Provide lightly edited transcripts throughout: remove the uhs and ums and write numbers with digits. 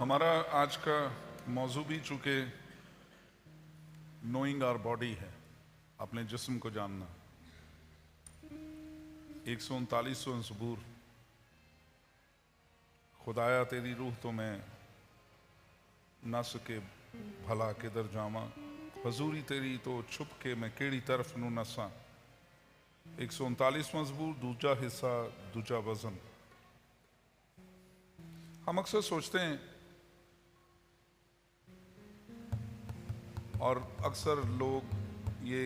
हमारा आज का मौजू भी चूंकि नोइंग आवर बॉडी है, अपने जिस्म को जानना। 139वां ज़बूर, खुदाया तेरी रूह तो मैं न सके भला किधर जावा, हजूरी तेरी तो छुप के मैं केड़ी तरफ नू नसा। 139वां ज़बूर, दूजा हिस्सा, दूजा वजन। हम अक्सर सोचते हैं और अक्सर लोग ये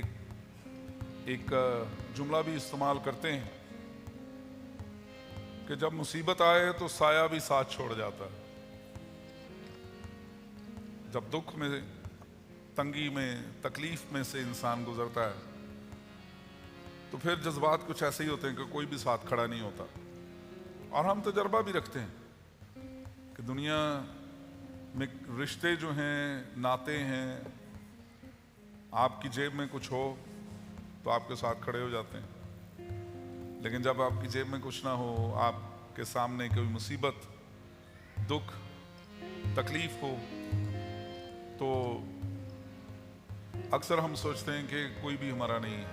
एक जुमला भी इस्तेमाल करते हैं कि जब मुसीबत आए तो साया भी साथ छोड़ जाता है। जब दुख में, तंगी में, तकलीफ में से इंसान गुजरता है तो फिर जज्बात कुछ ऐसे ही होते हैं कि कोई भी साथ खड़ा नहीं होता। और हम तजर्बा भी रखते हैं कि दुनिया में रिश्ते जो हैं, नाते हैं, आपकी जेब में कुछ हो तो आपके साथ खड़े हो जाते हैं, लेकिन जब आपकी जेब में कुछ ना हो, आपके सामने कोई मुसीबत, दुख, तकलीफ हो तो अक्सर हम सोचते हैं कि कोई भी हमारा नहीं है।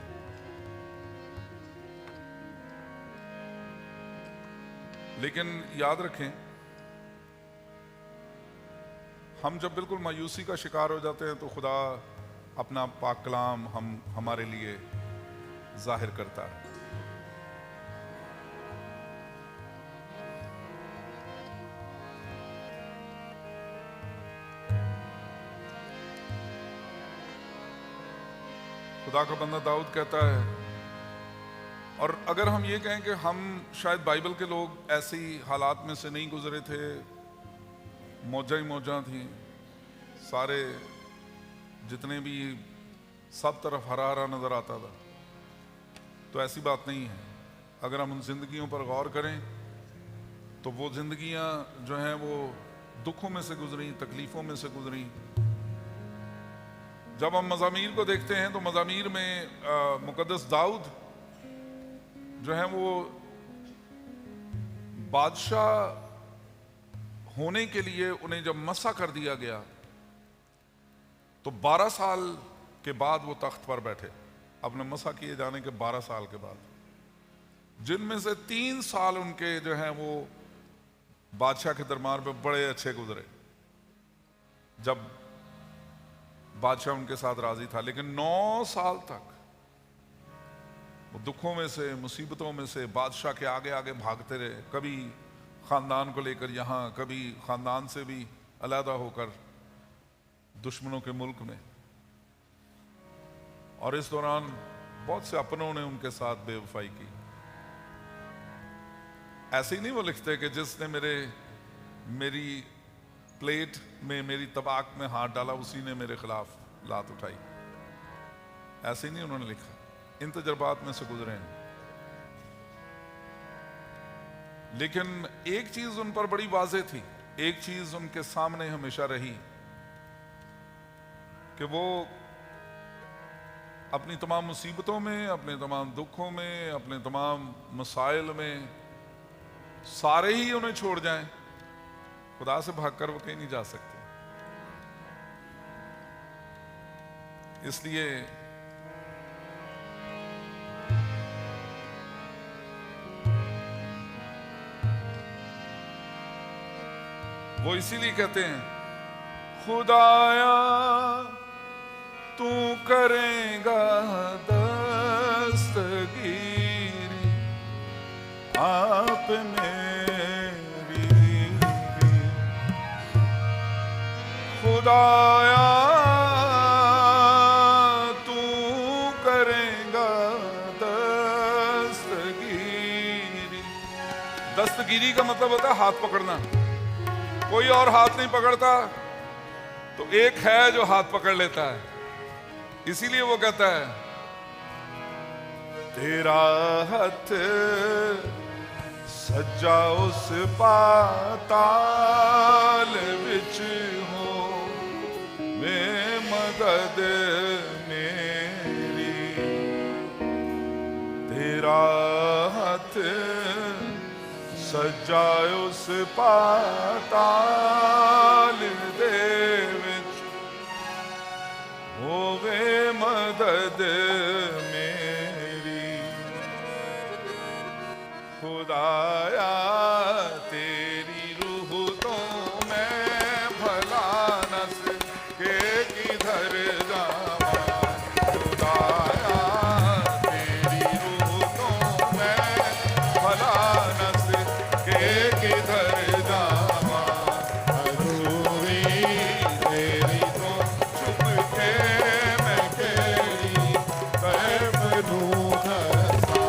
लेकिन याद रखें, हम जब बिल्कुल मायूसी का शिकार हो जाते हैं तो खुदा अपना पाक कलाम हमारे लिए जाहिर करता है। खुदा का बंदा दाऊद कहता है, और अगर हम ये कहें कि हम शायद बाइबल के लोग ऐसी हालात में से नहीं गुजरे थे, मौजा ही मौजा थी, सारे जितने भी सब तरफ हरा हरा नजर आता था, तो ऐसी बात नहीं है। अगर हम उन जिंदगियों पर गौर करें तो वो जिंदगियां जो हैं वो दुखों में से गुजरी, तकलीफों में से गुजरी। जब हम मज़ामीर को देखते हैं तो मज़ामीर में मुकद्दस दाऊद जो है वो बादशाह होने के लिए उन्हें जब मसा कर दिया गया तो 12 साल के बाद वो तख्त पर बैठे, अपने मसा किए जाने के 12 साल के बाद, जिनमें से 3 साल उनके जो हैं वो बादशाह के दरबार में बड़े अच्छे गुजरे, जब बादशाह उनके साथ राजी था। लेकिन 9 साल तक वो दुखों में से, मुसीबतों में से बादशाह के आगे आगे भागते रहे, कभी खानदान को लेकर यहाँ, कभी खानदान से भी अलहदा होकर दुश्मनों के मुल्क में। और इस दौरान बहुत से अपनों ने उनके साथ बेवफाई की। ऐसे ही नहीं वो लिखते कि जिसने मेरी प्लेट में, मेरी तबाक में हाथ डाला उसी ने मेरे खिलाफ लात उठाई। ऐसे ही नहीं उन्होंने लिखा, इन तजर्बात में से गुजरे हैं। लेकिन एक चीज उन पर बड़ी वाज़ेह थी, एक चीज उनके सामने हमेशा रही कि वो अपनी तमाम मुसीबतों में, अपने तमाम दुखों में, अपने तमाम मसाइल में सारे ही उन्हें छोड़ जाएं, खुदा से भागकर वो कहीं नहीं जा सकते। इसलिए वो इसीलिए कहते हैं, खुदाया तू करेगा दस्तगीरी, आप मेरी खुदाया तू करेगा दस्तगीरी। दस्तगीरी का मतलब होता है हाथ पकड़ना। कोई और हाथ नहीं पकड़ता तो एक है जो हाथ पकड़ लेता है। इसीलिए वो कहता है, तेरा हाथ सज्जा उस पाताल विच हो, मैं मदद मेरी। तेरा हाथ सज्जा उस पाताल मदद मेरी। खुदाया तेरी रूह तो मैं भला नस के किधर जावा। खुदाया तेरी रूह तो मैं भला नस के किधर जावा। अधूरी तेरी तो चुप के मैं केरी कर बनूं धसा।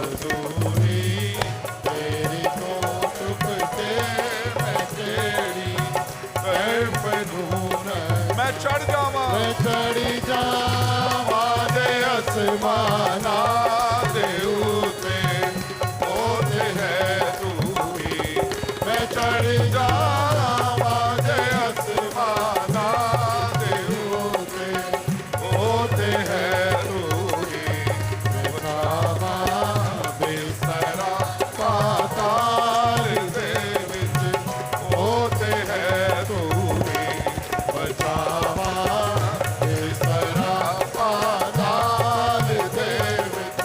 अधूरी तेरी तो चुप के मैं केरी कर बनूं धसा। मैं चढ़ जावा, मैं चढ़ी जावा दे आसमाना दे उते ओते है तू ही। मैं चढ़ जावा दे आसमाना दे उते ओते है तू ही। बचावा बेसरा पाताल दे विच ओते है तू ही। बचावा बेसरा पाताल दे विच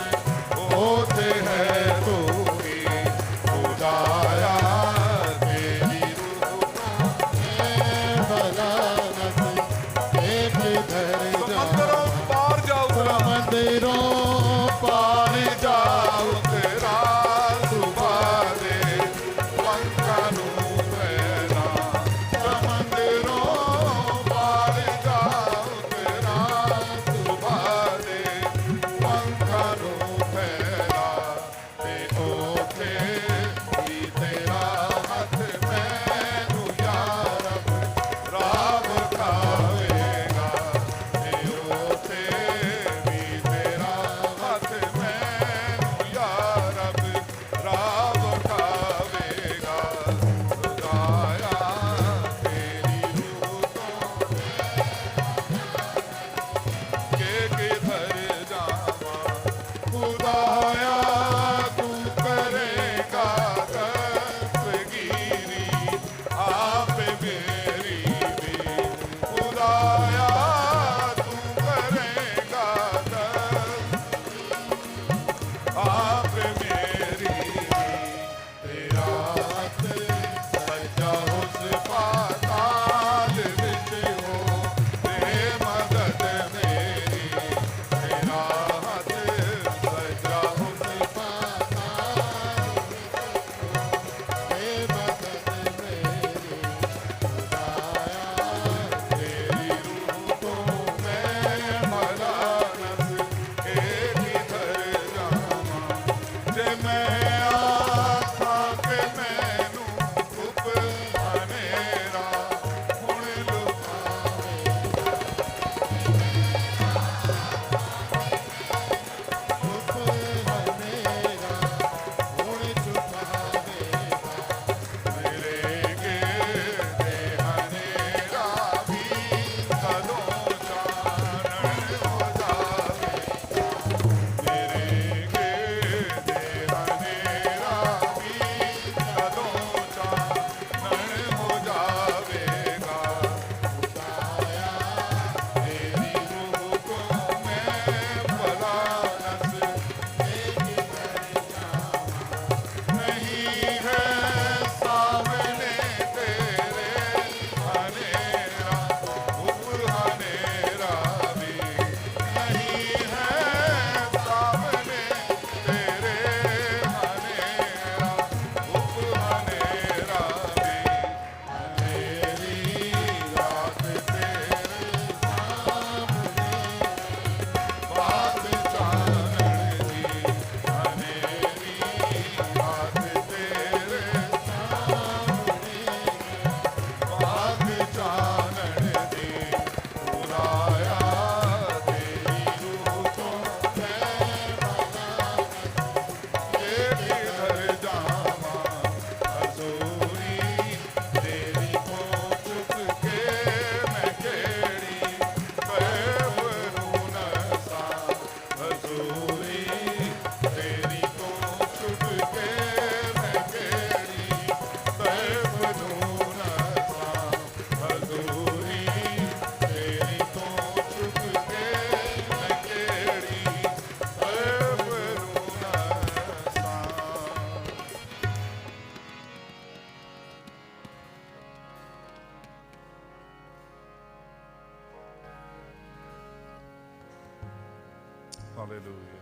हालेलुया।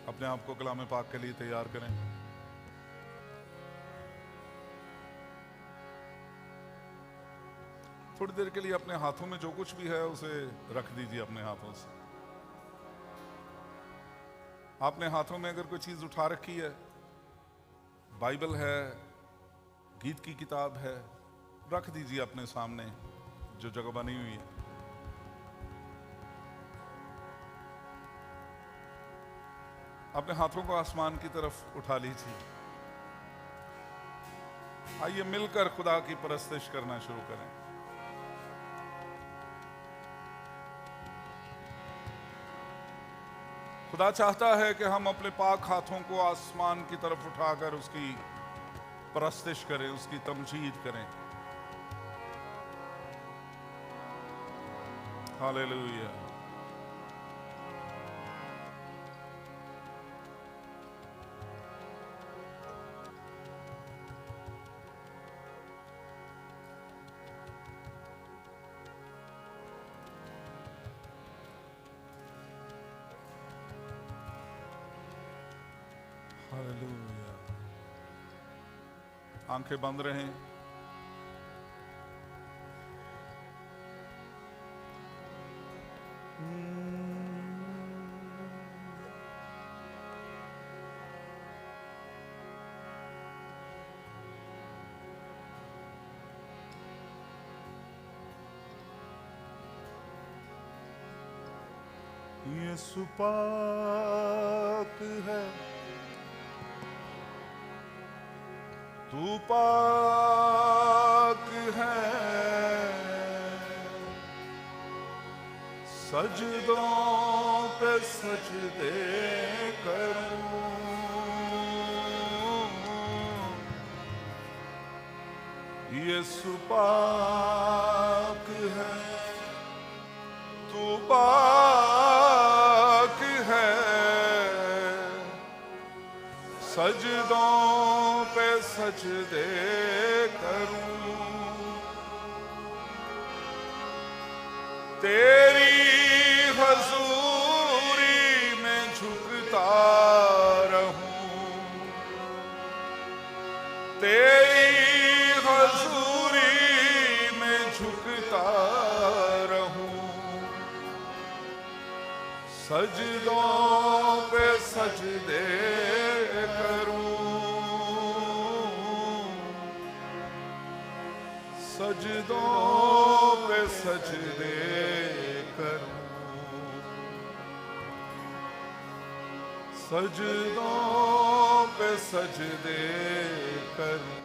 अपने आप को कलाम पाक के लिए तैयार करें। थोड़ी देर के लिए अपने हाथों में जो कुछ भी है उसे रख दीजिए अपने हाथों से। आपने हाथों में अगर कोई चीज उठा रखी है, बाइबल है, गीत की किताब है, रख दीजिए अपने सामने जो जगह बनी हुई है। अपने हाथों को आसमान की तरफ उठा लीजिए। आइए मिलकर खुदा की परस्तिश करना शुरू करें। खुदा चाहता है कि हम अपने पाक हाथों को आसमान की तरफ उठाकर उसकी परस्तिश करें, उसकी तमजीद करें। हालेलुया। हालेलुया। आंखें बंद रहें। यीशु पाक है, तू पाक है, सजदों पे सजदे करूं। यीशु पाक है, तू पाक है, सजदों पे सजदे करूं। तेरी हजूरी में झुकता रहूं, तेरी हजूरी में झुकता रहूं, सजदों पे सजदे करूं, सजदों पे सजदे करूं, सजदों पे सजदे करूं।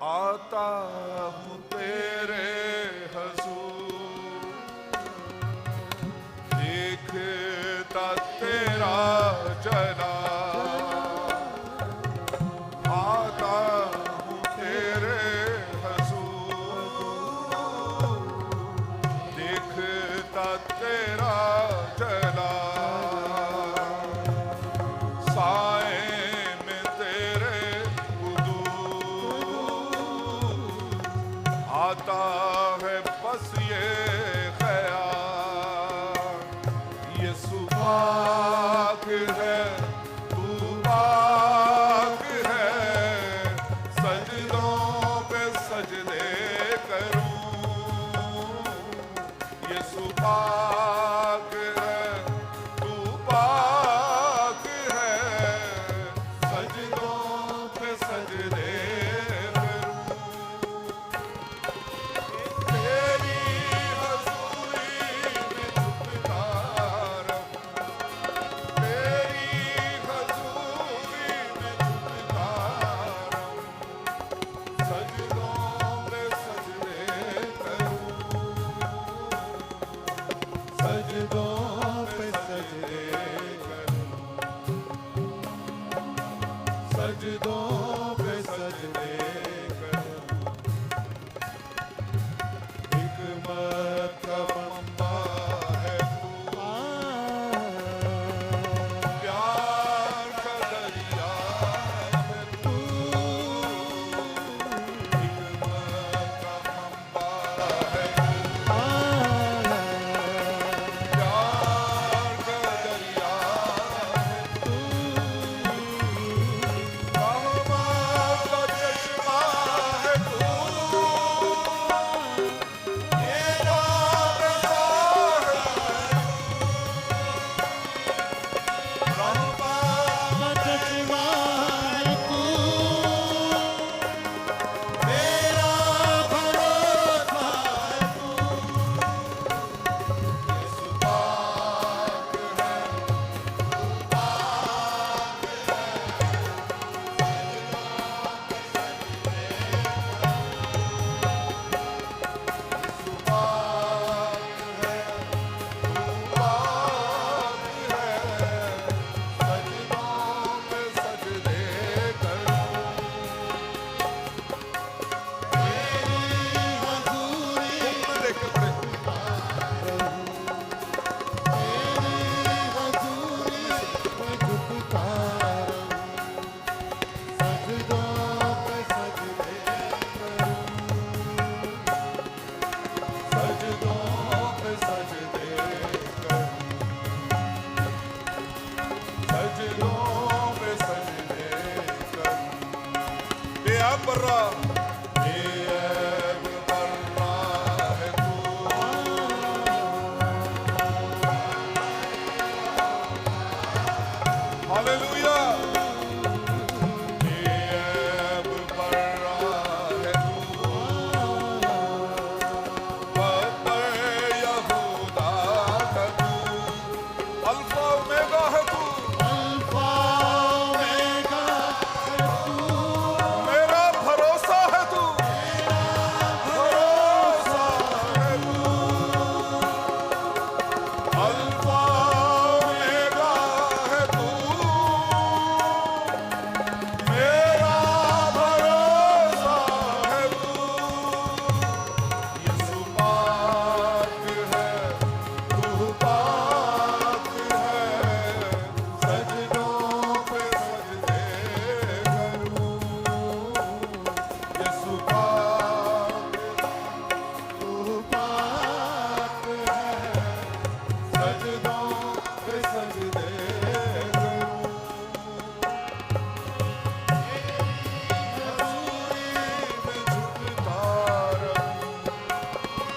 आता हूं तेरे हजूर, देखता तेरा जलाल। आता हूं तेरे हजूर, देखता तेरा जलाल। साए में तेरे आता है बस ये ख्याल। यीशु पाक है, तू पाक है, सजदों पे सजदे करूं। यीशु पाक है, तू पाक है, सजदों पे सजदे है। बर्रा, बेऐब बर्रा है तू। हालेलुया। बेऐब बर्रा है तू, बब्बर यहूदा का तू, अल्फा ओमेगा है तू, अल्फा ओमेगा है तू, मेरा भरोसा है तू, भरोसा है तू। अल्फा ओमेगा है तू, मेरा भरोसा है तू। यीशु पाक है, तू पाक है, सजदों पे सजदे करूं। यीशु पाक, तू पाक है, सजदों पे सजदे करूं। हजूरी में झुकता रहूं,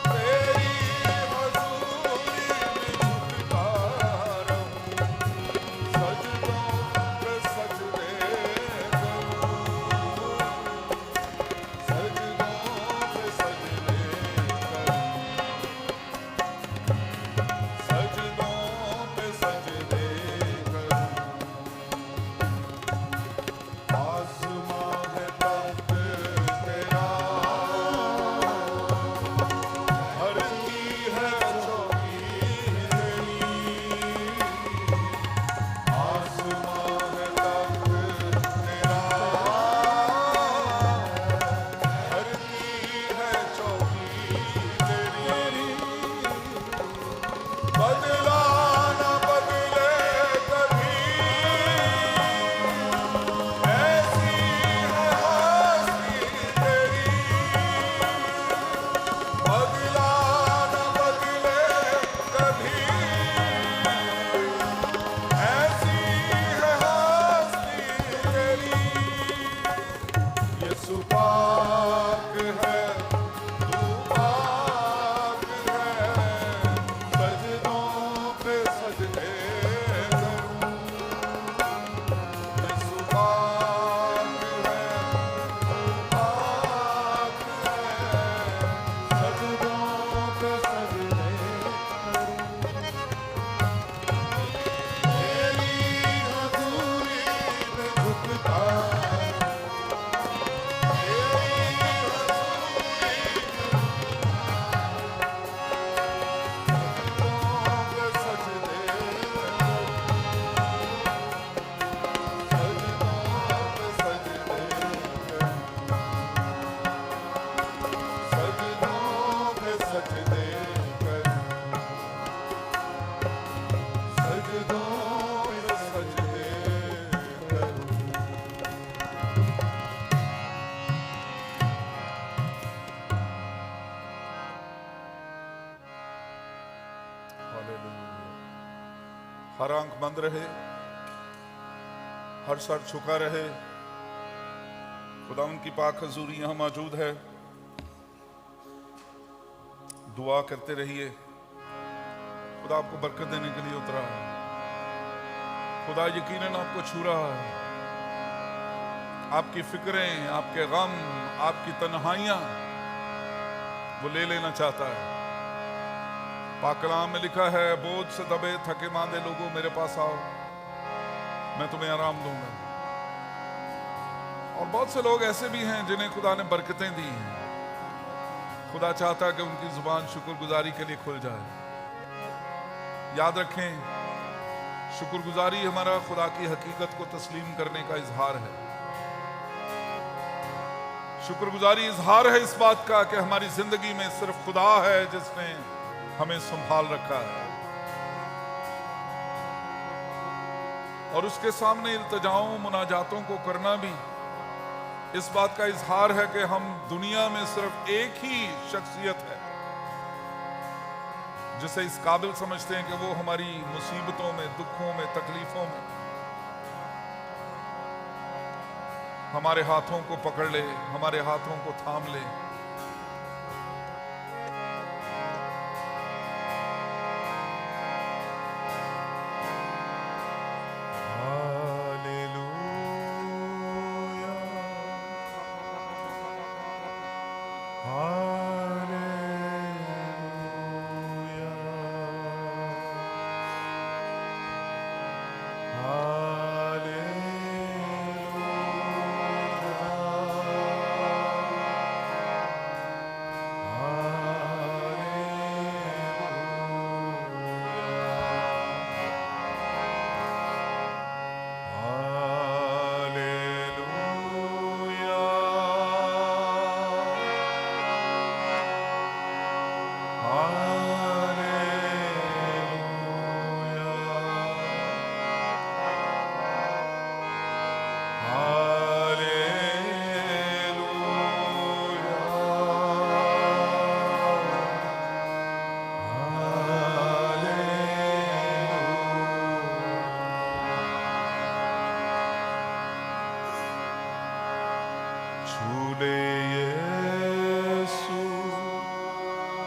तेरी हजूरी में झुकता रहूं। सजदों पे सजदे करूं, सजदों पे सजदे करूं, सजदों पे सजदे करूं। आसमां है तख्त तेरा, धरती है चौकी तेरी। आसमां है तख्त तेरा, धरती है चौकी तेरी। बदला न बदले कभी, ऐसी है हस्ती तेरी। बदला न बदले कभी, ऐसी है हस्ती तेरी। यीशु पाक है, तू पाक है, सजदों पे सजदे करूं। यीशु पाक है, तू पाक है, सजदों पे सजदे करूं। तेरी हजूरी में झुकता, हर आंख बंद रहे, हर सर झुका रहे। खुदा उनकी पाक हजूरी यहां मौजूद है। दुआ करते रहिए। खुदा आपको बरकत देने के लिए उतरा है। खुदा यकीनन आपको छू रहा है। आपकी फिक्रें, आपके गम, आपकी तन्हाइयां वो ले लेना चाहता है। पाक कलाम में लिखा है, बोझ से दबे थके मांदे लोगों मेरे पास आओ, मैं तुम्हें आराम दूंगा। और बहुत से लोग ऐसे भी हैं जिन्हें खुदा ने बरकतें दी हैं। खुदा चाहता है कि उनकी जुबान शुक्रगुजारी के लिए खुल जाए। याद रखें, शुक्रगुजारी हमारा खुदा की हकीकत को तस्लीम करने का इजहार है। शुक्रगुजारी इजहार है इस बात का कि हमारी जिंदगी में सिर्फ खुदा है जिसने हमें संभाल रखा है, और उसके सामने इल्तिजाओं मुनाजातों को करना भी इस बात का इजहार है कि हम दुनिया में सिर्फ एक ही शख्सियत है जिसे इस काबिल समझते हैं कि वो हमारी मुसीबतों में, दुखों में, तकलीफों में हमारे हाथों को पकड़ ले, हमारे हाथों को थाम ले।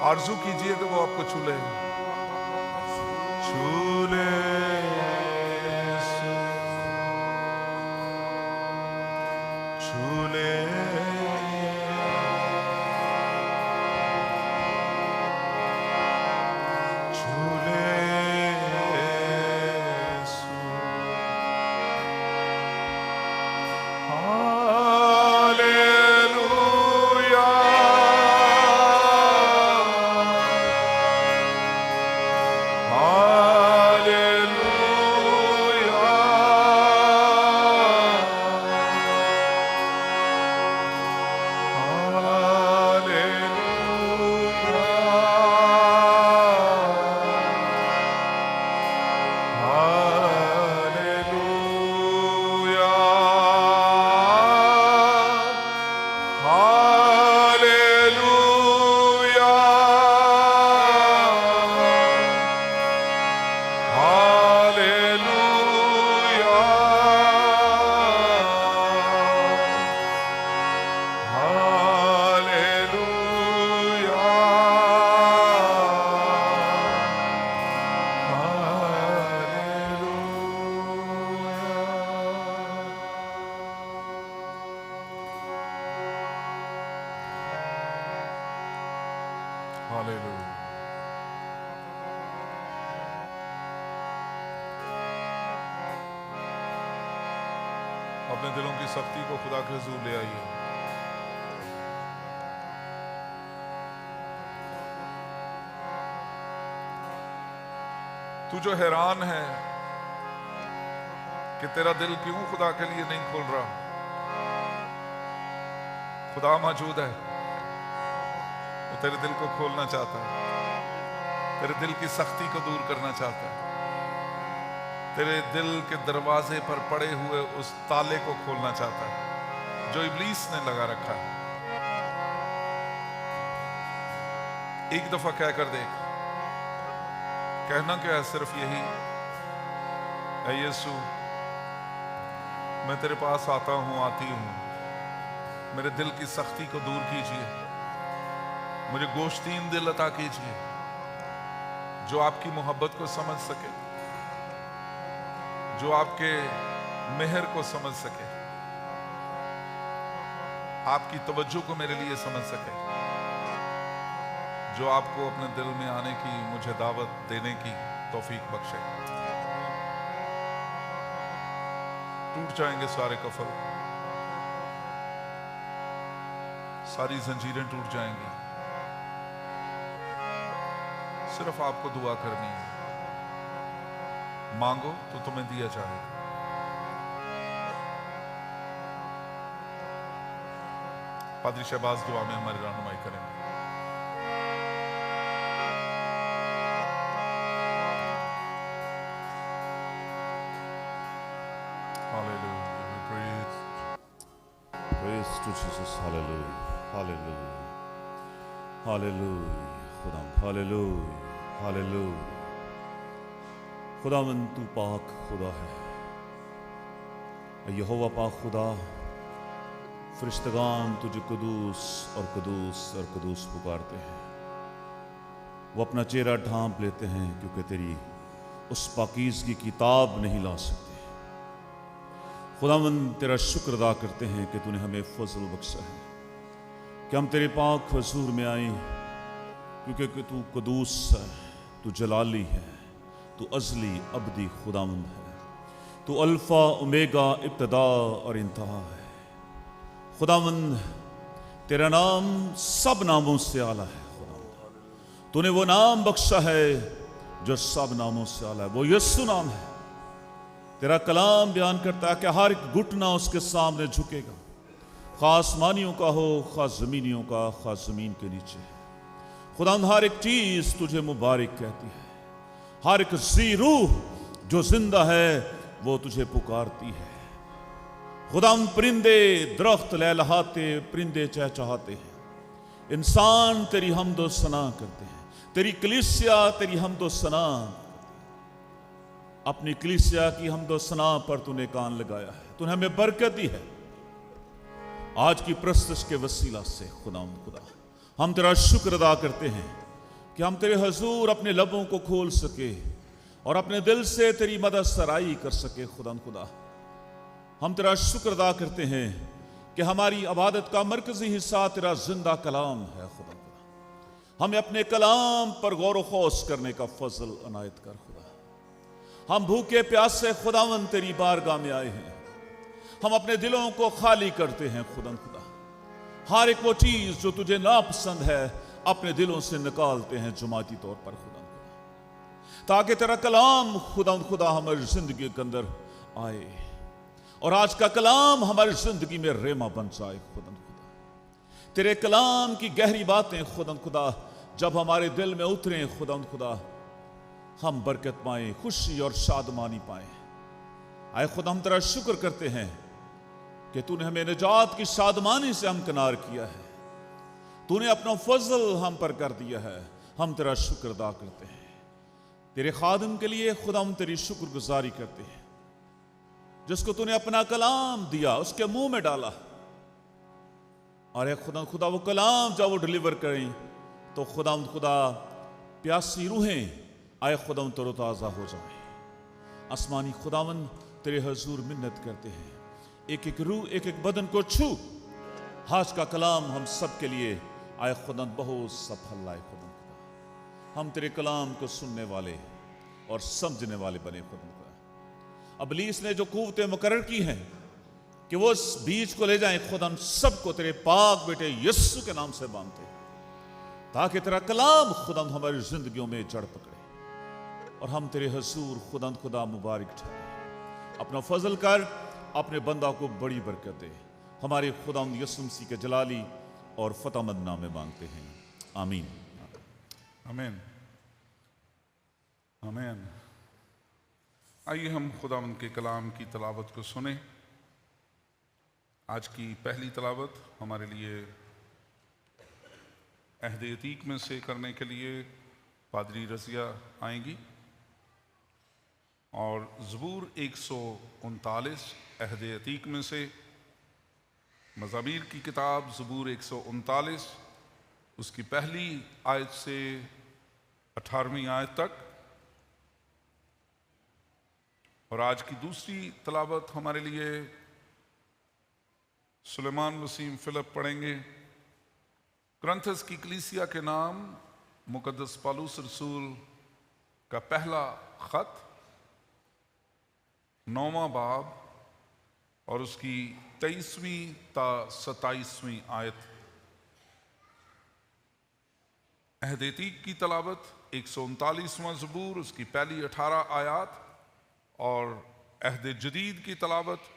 आरज़ू कीजिए कि वो आपको छू ले, छू ले, छू ले, छू ले। अपने दिलों की सख्ती को खुदा के हुजूर ले आइए। तू जो हैरान है कि तेरा दिल क्यों खुदा के लिए नहीं खोल रहा, खुदा मौजूद है, वो तेरे दिल को खोलना चाहता है, तेरे दिल की सख्ती को दूर करना चाहता है, तेरे दिल के दरवाजे पर पड़े हुए उस ताले को खोलना चाहता है जो इब्लीस ने लगा रखा है। एक दफा कह कर देख, कहना क्या है, सिर्फ यही, ऐ यीशु मैं तेरे पास आता हूं, आती हूं, मेरे दिल की सख्ती को दूर कीजिए, मुझे गोश्तीन दिल अता कीजिए जो आपकी मोहब्बत को समझ सके, जो आपके मेहर को समझ सके, आपकी तवज्जो को मेरे लिए समझ सके, जो आपको अपने दिल में आने की, मुझे दावत देने की तौफीक बख्शे। टूट जाएंगे सारे कफल, सारी जंजीरें टूट जाएंगी, सिर्फ आपको दुआ करनी है। मांगो तो तुम्हें दिया जाएगा। पादरी शहबाज दुआ में हमारी रहनुमाई करेंगे। Praise to Jesus. Hallelujah. Hallelujah. Hallelujah. खुदाम Hallelujah. Hallelujah. खुदावंद तू पाक खुदा है, यहोवा पाक खुदा फरिश्तगान तुझे कुदूस और कुदूस और कुदूस पुकारते हैं। वो अपना चेहरा ढांप लेते हैं क्योंकि तेरी उस पाकीज़गी की ताब नहीं ला सकते। खुदावन तेरा शुक्र अदा करते हैं कि तूने हमें फजल बख्शा है कि हम तेरे पाक हुजूर में आए, क्योंकि तू कुदूस है, तू जलाली है, तू अज़ली अबदी खुदावंद है, तू अल्फा ओमेगा इब्तदा और इंतहा है। खुदावंद तेरा नाम सब नामों से आला है। खुदावंद तूने वो नाम बख्शा है जो सब नामों से आला है, वो यीशु नाम है। तेरा कलाम बयान करता है कि हर एक घुटना उसके सामने झुकेगा, खा आसमानियों का हो, खा जमीनियों का, खा जमीन के नीचे। खुदावंद हर एक चीज तुझे मुबारक कहती है, हर एक जी रूह जो जिंदा है वो तुझे पुकारती है। खुदावंद परिंदे दरख्त लहलहाते, परिंदे चहचहाते हैं, इंसान तेरी हमदो सना करते हैं, तेरी कलीसिया तेरी हमदो सना, अपनी कलीसिया की हमदो सना पर तूने कान लगाया है, तूने हमें बरकत दी है। आज की प्रस्तुत के वसीला से खुदावंद खुदा हम तेरा शुक्र अदा करते हैं कि हम तेरे हजूर अपने लबों को खोल सके और अपने दिल से तेरी मदद सराई कर सके। खुदावंद खुदा हम तेरा शुक्र अदा करते हैं कि हमारी इबादत का मरकजी हिस्सा तेरा जिंदा कलाम है। खुदा हमें अपने कलाम पर गौर खौस करने का फजल अनायत कर। खुदा हम भूखे प्यासे खुदावंद तेरी बारगाह में आए हैं, हम अपने दिलों को खाली करते हैं। खुदा हर एक वो चीज जो तुझे नापसंद है अपने दिलों से निकालते हैं जुमाती तौर पर खुदा, ताकि तेरा कलाम खुदा हमारी जिंदगी के अंदर आए और आज का कलाम हमारी जिंदगी में रेमा बन जाए। खुदा तेरे कलाम की गहरी बातें खुदा जब हमारे दिल में उतरे खुदा हम बरकत पाएं, खुशी और शादमानी पाएं। आए खुदा हम तेरा शुक्र करते हैं कि तूने हमें निजात की शादमानी से हमकिनार किया है, तूने अपना फजल हम पर कर दिया है। हम तेरा शुक्र अदा करते हैं। तेरे खादिम के लिए खुदा हम तेरी शुक्रगुजारी करते हैं, जिसको तूने अपना कलाम दिया, उसके मुंह में डाला। अरे खुदा वो कलाम जब वो डिलीवर करें तो खुदा प्यासी रूहें आए खुदा तरोताज़ा हो जाए। आसमानी खुदावन तेरे हजूर मिन्नत करते हैं, एक एक रूह एक एक बदन को छू। आज का कलाम हम सब के लिए आए खुदा बहुत सफल लाए। खुदा हम तेरे कलाम को सुनने वाले और समझने वाले बने। खुदा अबलीस ने जो कुव्वतें मुकर्रर की हैं कि वो इस बीज को ले जाएं, खुदा सबको तेरे पाक बेटे यीशु के नाम से बांधते, ताकि तेरा कलाम खुदा हमारी जिंदगियों में जड़ पकड़े और हम तेरे हजूर खुदा मुबारक ठहरे। अपना फजल कर, अपने बंदा को बड़ी बरकत दे। हमारे खुदा यीशु मसीह के जलाली और फतेहमंद नाम में मांगते हैं, आमीन। आमीन आमीन। आइए हम खुदावंद के कलाम की तलावत को सुने। आज की पहली तलावत हमारे लिए अहद अतीक में से करने के लिए पादरी रज़िया आएंगी और ज़बूर 139 अहद अतीक में से मज़ामीर की किताब ज़बूर 139 उसकी पहली आयत से 18वीं आयत तक, और आज की दूसरी तलावत हमारे लिए सुलेमान वसीम फिलिप पढ़ेंगे। कुरिन्थस की कलीसिया के नाम मुकद्दस पौलुस रसूल का पहला खत 9वां बाब और उसकी 23वीं ता 27वीं आयत। अहद अतीक की तलावत 139वां ज़बूर उसकी पहली 18 आयत और अहद जदीद की तलावत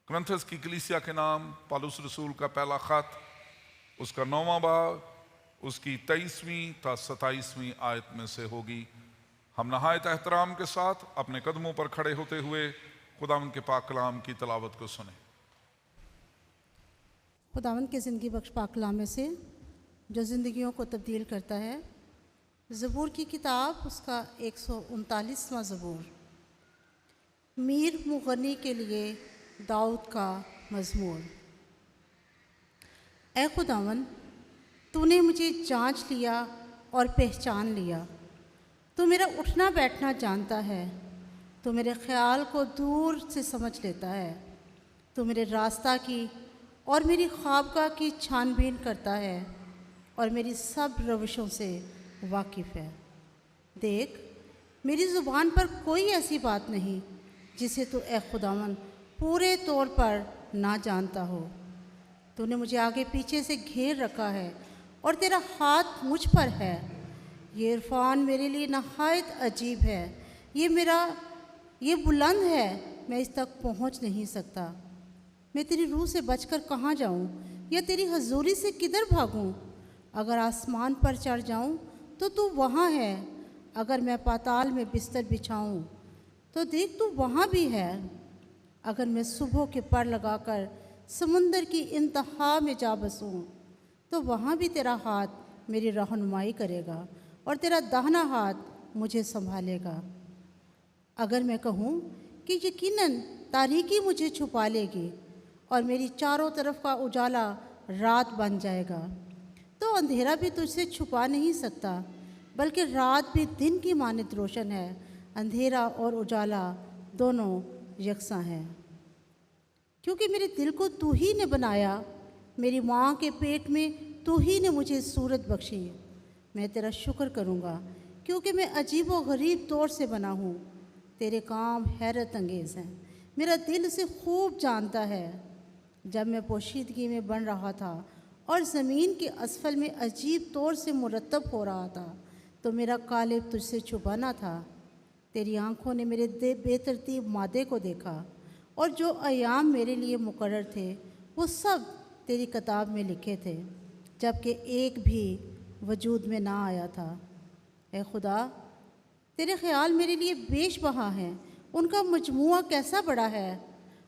कुरिन्थस की कलीसिया के नाम पौलुस रसूल का पहला खत उसका 9वां बाब उसकी 23वीं ता 27वीं आयत में से होगी। हम नहायत एहतराम के साथ अपने कदमों पर खड़े होते हुए खुदावंद के पाक कलाम की तलावत को सुने। खुदावंद के ज़िंदगी बख्श पाक कलाम में से जो ज़िंदगियों को तब्दील करता है। ज़बूर की किताब उसका 139वां ज़बूर। मीर मुगनी के लिए दाऊद का मज़मूर। ऐ खुदावन, तूने मुझे जांच लिया और पहचान लिया। तू मेरा उठना बैठना जानता है। तू मेरे ख्याल को दूर से समझ लेता है। तू मेरे रास्ता की और मेरी ख्वाबगाह की छानबीन करता है और मेरी सब रविशों से वाकिफ़ है। देख, मेरी ज़ुबान पर कोई ऐसी बात नहीं जिसे तू ए खुदावन पूरे तौर पर ना जानता हो। तूने मुझे आगे पीछे से घेर रखा है और तेरा हाथ मुझ पर है। ये इरफान मेरे लिए नहायत अजीब है। ये बुलंद है, मैं इस तक पहुंच नहीं सकता। मैं तेरी रूह से बचकर कहाँ जाऊं या तेरी हजूरी से किधर भागूं? अगर आसमान पर चढ़ जाऊं तो तू वहाँ है। अगर मैं पाताल में बिस्तर बिछाऊं तो देख तू वहाँ भी है। अगर मैं सुबह के पर लगाकर समुंदर की इंतहा में जा बसूं तो वहाँ भी तेरा हाथ मेरी रहनुमाई करेगा और तेरा दाहिना हाथ मुझे संभालेगा। अगर मैं कहूँ कि यकीनन तारीकी मुझे छुपा लेगी और मेरी चारों तरफ का उजाला रात बन जाएगा, तो अंधेरा भी तुझसे छुपा नहीं सकता, बल्कि रात भी दिन की मानित रोशन है। अंधेरा और उजाला दोनों यकसां हैं। क्योंकि मेरे दिल को तू ही ने बनाया, मेरी माँ के पेट में तू ही ने मुझे सूरत बख्शी। मैं तेरा शुक्र करूँगा क्योंकि मैं अजीब व गरीब तौर से बना हूँ। तेरे काम हैरत अंगेज़ हैं, मेरा दिल उसे खूब जानता है। जब मैं पोशीदगी में बन रहा था और ज़मीन के असफल में अजीब तौर से मुरतब हो रहा था, तो मेरा कालिब तुझसे छुपा ना था। तेरी आँखों ने मेरे बेतरतीब मादे को देखा और जो अयाम मेरे लिए मुकर्रर थे वो सब तेरी किताब में लिखे थे, जबकि एक भी वजूद में ना आया था। ए खुदा, तेरे ख्याल मेरे लिए बेशबहा हैं, उनका मजमुआ कैसा बड़ा है।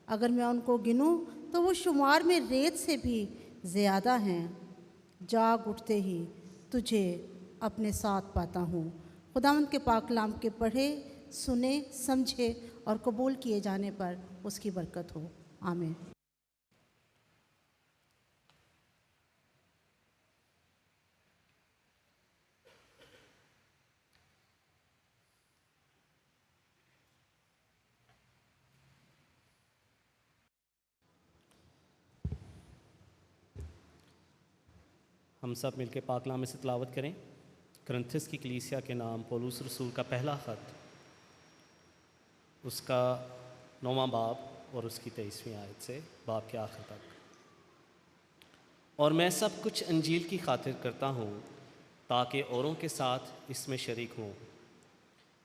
अगर मैं उनको गिनूं तो वो शुमार में रेत से भी ज़्यादा हैं। जाग उठते ही तुझे अपने साथ पाता हूँ। खुदावंद के पाक कलाम के पढ़े, सुने, समझे और कबूल किए जाने पर उसकी बरकत हो। आमीन। हम सब मिलकर पाक कलाम में से तिलावत करें। करंथिस की कलीसिया के नाम पौलुस रसूल का पहला ख़त, उसका 9वां बाब और उसकी 23वीं आयत से बाब के आखिर तक। और मैं सब कुछ अंजील की खातिर करता हूँ ताकि औरों के साथ इसमें शरीक हूँ।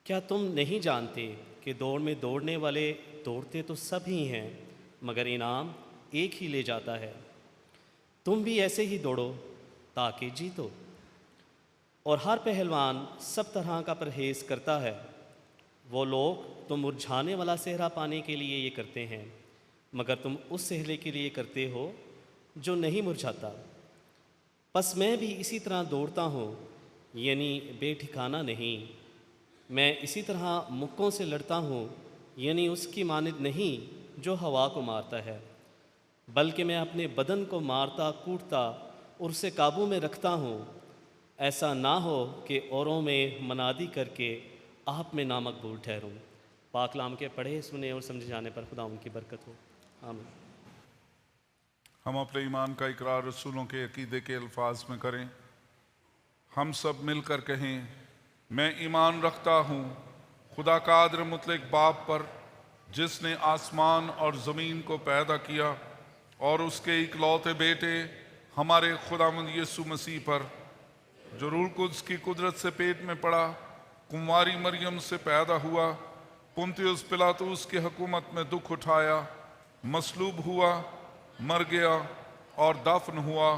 क्या तुम नहीं जानते कि दौड़ में दौड़ने वाले दौड़ते तो सब ही हैं, मगर इनाम एक ही ले जाता है। तुम भी ऐसे ही दौड़ो ताकि जीतो। और हर पहलवान सब तरह का परहेज़ करता है। वो लोग तो मुरझाने वाला सेहरा पाने के लिए ये करते हैं, मगर तुम उस सेहरे के लिए करते हो जो नहीं मुरझाता। बस मैं भी इसी तरह दौड़ता हूँ, यानी बेठिकाना नहीं। मैं इसी तरह मुक्कों से लड़ता हूँ, यानी उसकी मानिद नहीं जो हवा को मारता है, बल्कि मैं अपने बदन को मारता कूटता और उसे काबू में रखता हूँ। ऐसा ना हो कि औरों में मनादी करके आप में नामकबूल ठहरूं। पाक कलाम के पढ़े, सुने और समझे जाने पर खुदा उनकी बरकत हो। आमीन। हम अपने ईमान का इकरार रसूलों के अकीदे के अल्फाज में करें। हम सब मिलकर कहें, मैं ईमान रखता हूँ खुदा कादिर मुतलक बाप पर, जिसने आसमान और ज़मीन को पैदा किया, और उसके इकलौते बेटे हमारे खुदावंद यीशु मसीह पर, जो रूह कुद्स की कुदरत से पेट में पड़ा, कुंवारी मरियम से पैदा हुआ, पुंतियुस पिलातुस की हुकूमत में दुख उठाया, मसलूब हुआ, मर गया और दफन हुआ,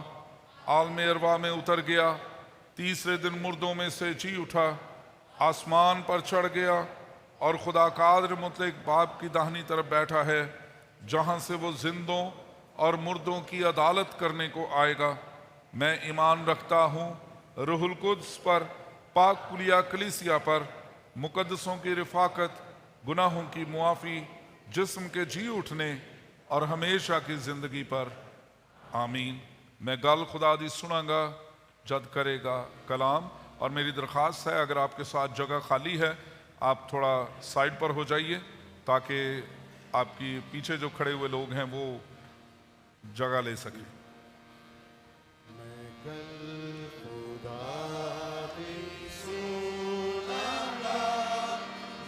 आलम अरवा में उतर गया, तीसरे दिन मुर्दों में से जी उठा, आसमान पर चढ़ गया और खुदा कादिर मुतलक बाप की दाहिनी तरफ बैठा है, जहाँ से वो जिंदों और मुर्दों की अदालत करने को आएगा। मैं ईमान रखता हूँ रूहुल कुद्स पर, पाक कुलिया कलीसिया पर, मुकद्दसों की रिफाकत, गुनाहों की मुआफ़ी, जिस्म के जी उठने और हमेशा की ज़िंदगी पर। आमीन। मैं गल खुदा दी सुनांगा जद करेगा कलाम। और मेरी दरख्वास्त है, अगर आपके साथ जगह खाली है आप थोड़ा साइड पर हो जाइए ताकि आपकी पीछे जो खड़े हुए लोग हैं वो जगह ले सकें।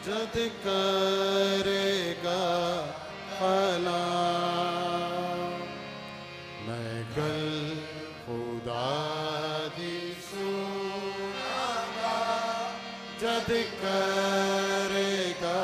जद करेगा कलाम, मैं गल खुदा दी सुनांगा जद करेगा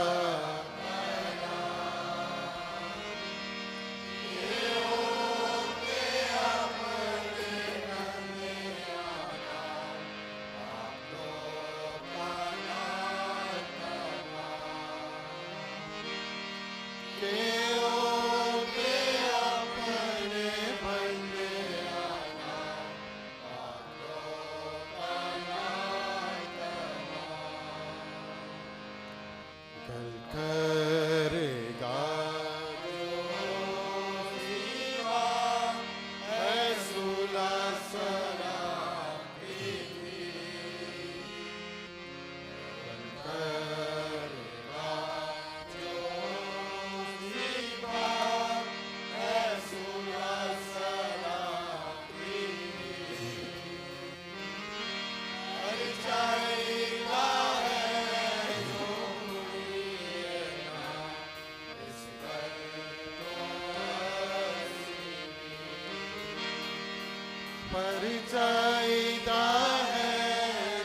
परिचायिदा है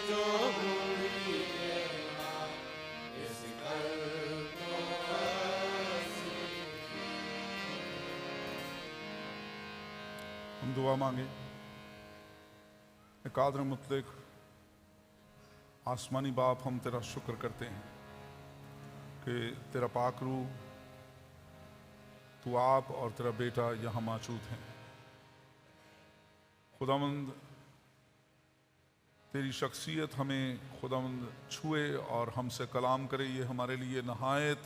जो हुई इस कल को हम दुआ मांगे। कादर मुतलक आसमानी बाप, हम तेरा शुक्र करते हैं कि तेरा पाक रूह, तू आप और तेरा बेटा यहाँ मौजूद हैं। खुदावंद तेरी शख्सियत हमें खुदावंद छुए और हमसे कलाम करे, ये हमारे लिए नहायत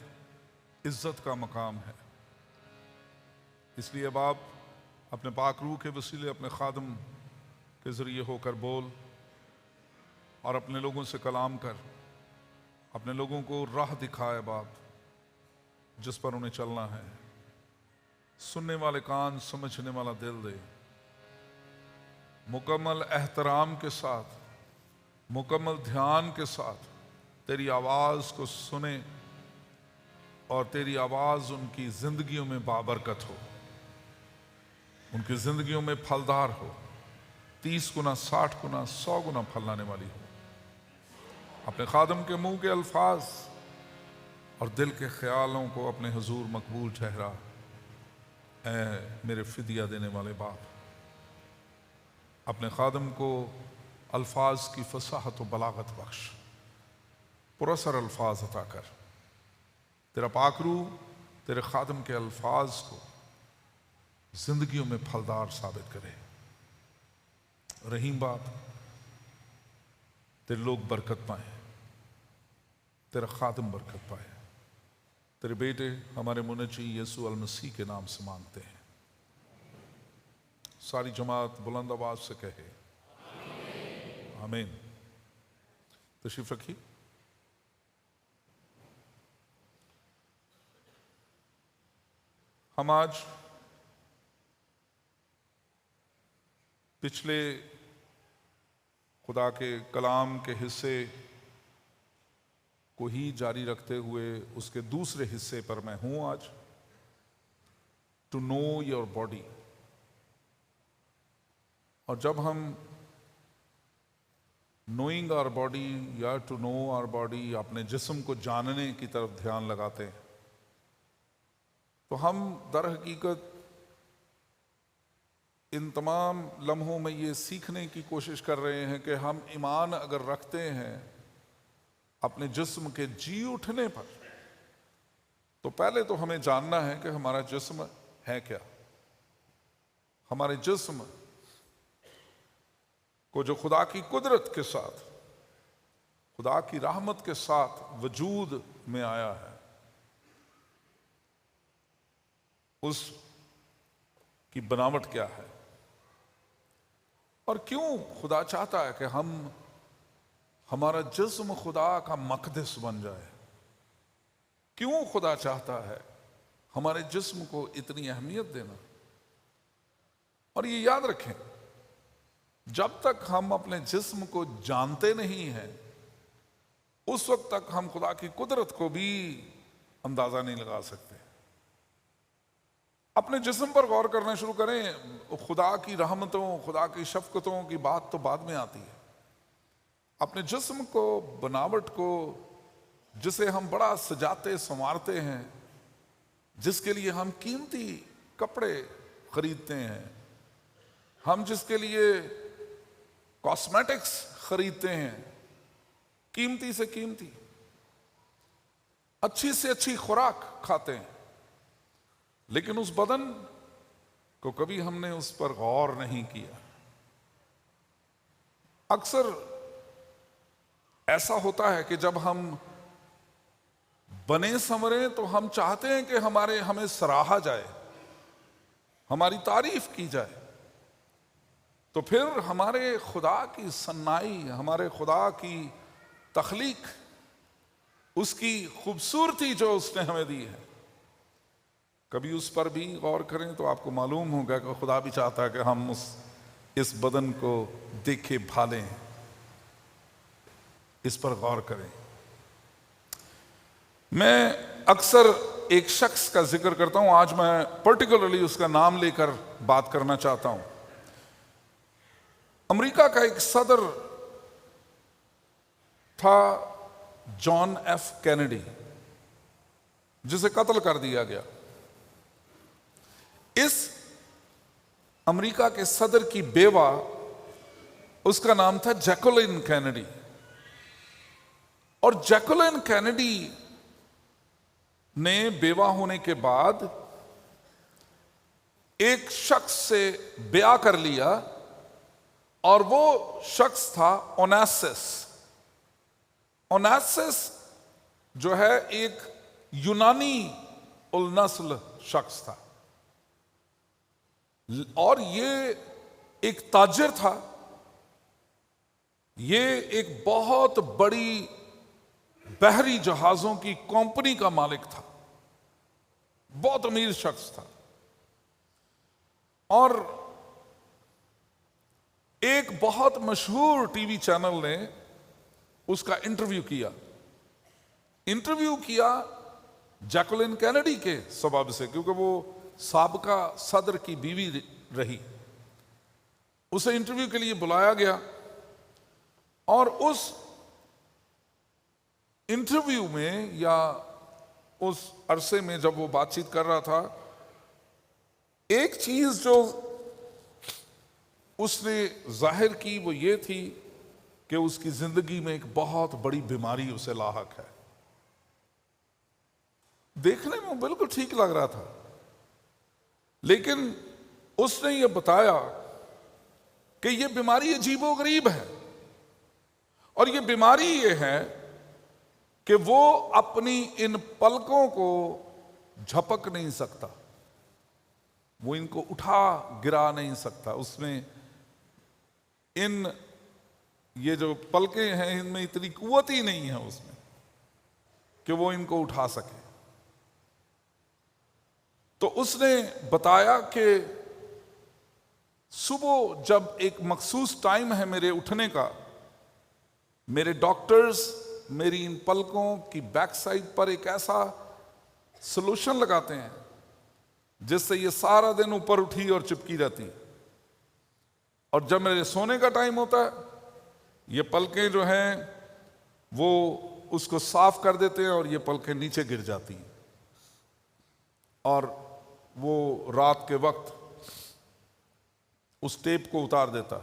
इज़्ज़त का मकाम है। इसलिए अब आप अपने पाक रूह के वसीले अपने खादम के ज़रिए होकर बोल और अपने लोगों से कलाम कर, अपने लोगों को राह दिखाए बाप जिस पर उन्हें चलना है। सुनने वाले कान, समझने वाला दिल दे। मुकम्मल एहतराम के साथ, मुकम्मल ध्यान के साथ तेरी आवाज़ को सुने और तेरी आवाज़ उनकी ज़िंदगियों में बाबरकत हो, उनकी ज़िंदगियों में फलदार हो, 30 गुना, 60 गुना, 100 गुना फल लाने वाली हो। अपने खादम के मुंह के अल्फाज और दिल के ख्यालों को अपने हुजूर मकबूल ठहरा। ऐ मेरे फिदिया देने वाले बाप, अपने खादम को अल्फाज की फसाहत व बलागत बख्श, पुरअसर अल्फाज अता कर। तेरा पाकरू तेरे खादम के अल्फाज को जिंदगियों में फलदार साबित करे। रहीम बाप, तेरे लोग बरकत पाए, तेरा खादम बरकत पाए। तेरे बेटे हमारे मुनजी यीशु अल मसीह के नाम से मांगते हैं। सारी जमात बुलंद आवाज से कहे आमीन। तशरीफ रखिए। हम आज पिछले खुदा के कलाम के हिस्से को ही जारी रखते हुए उसके दूसरे हिस्से पर मैं हूं आज। To know your body. और जब हम नोइंग आवर बॉडी या टू नो आवर बॉडी, अपने जिस्म को जानने की तरफ ध्यान लगाते हैं, तो हम दर हकीकत इन तमाम लम्हों में ये सीखने की कोशिश कर रहे हैं कि हम ईमान अगर रखते हैं अपने जिस्म के जी उठने पर, तो पहले तो हमें जानना है कि हमारा जिस्म है क्या। हमारे जिस्म को जो खुदा की कुदरत के साथ, खुदा की रहमत के साथ वजूद में आया है, उस की बनावट क्या है, और क्यों खुदा चाहता है कि हमारा जिस्म खुदा का मकदस बन जाए? क्यों खुदा चाहता है हमारे जिस्म को इतनी अहमियत देना? और ये याद रखें, जब तक हम अपने जिस्म को जानते नहीं हैं उस वक्त तक हम खुदा की कुदरत को भी अंदाजा नहीं लगा सकते। अपने जिस्म पर गौर करना शुरू करें। खुदा की रहमतों, खुदा की शफकतों की बात तो बाद में आती है। अपने जिस्म को, बनावट को, जिसे हम बड़ा सजाते संवारते हैं, जिसके लिए हम कीमती कपड़े खरीदते हैं, हम जिसके लिए कॉस्मेटिक्स खरीदते हैं, कीमती से कीमती, अच्छी से अच्छी खुराक खाते हैं, लेकिन उस बदन को कभी हमने उस पर गौर नहीं किया। अक्सर ऐसा होता है कि जब हम बने संवरे तो हम चाहते हैं कि हमें सराहा जाए, हमारी तारीफ की जाए। तो फिर हमारे खुदा की सन्नाई, हमारे खुदा की तख्लीक, उसकी खूबसूरती जो उसने हमें दी है, कभी उस पर भी गौर करें तो आपको मालूम होगा कि खुदा भी चाहता है कि हम इस बदन को देखे भालें, इस पर गौर करें। मैं अक्सर एक शख्स का जिक्र करता हूं, आज मैं पर्टिकुलरली उसका नाम लेकर बात करना चाहता हूं। अमेरिका का एक सदर था जॉन एफ कैनेडी, जिसे कत्ल कर दिया गया। इस अमेरिका के सदर की बेवा, उसका नाम था जैकुलिन कैनेडी। और जैकुलिन कैनेडी ने बेवा होने के बाद एक शख्स से ब्याह कर लिया, और वो शख्स था ओनेसिस। ओनेसिस जो है एक यूनानी उल नस्ल शख्स था, और ये एक ताजिर था। ये एक बहुत बड़ी बहरी जहाजों की कंपनी का मालिक था, बहुत अमीर शख्स था। और एक बहुत मशहूर टीवी चैनल ने उसका इंटरव्यू किया जैकुलिन कैनेडी के सबब से, क्योंकि वो साबका सदर की बीवी रही। उसे इंटरव्यू के लिए बुलाया गया, और उस इंटरव्यू में या उस अरसे में जब वो बातचीत कर रहा था, एक चीज जो उसने जाहिर की वो ये थी कि उसकी जिंदगी में एक बहुत बड़ी बीमारी उसे लाहक है। देखने में बिल्कुल ठीक लग रहा था, लेकिन उसने ये बताया कि ये बीमारी अजीबोगरीब है, और ये बीमारी ये है कि वो अपनी इन पलकों को झपक नहीं सकता, वो इनको उठा गिरा नहीं सकता। उसमें ये जो पलकें हैं, इनमें इतनी कुव्वत ही नहीं है उसमें कि वो इनको उठा सके। तो उसने बताया कि सुबह जब एक मखसूस टाइम है मेरे उठने का, मेरे डॉक्टर्स मेरी इन पलकों की बैक साइड पर एक ऐसा सॉल्यूशन लगाते हैं जिससे ये सारा दिन ऊपर उठी और चिपकी रहती। और जब मेरे सोने का टाइम होता है, ये पलकें जो हैं वो उसको साफ कर देते हैं, और ये पलकें नीचे गिर जाती हैं, और वो रात के वक्त उस टेप को उतार देता।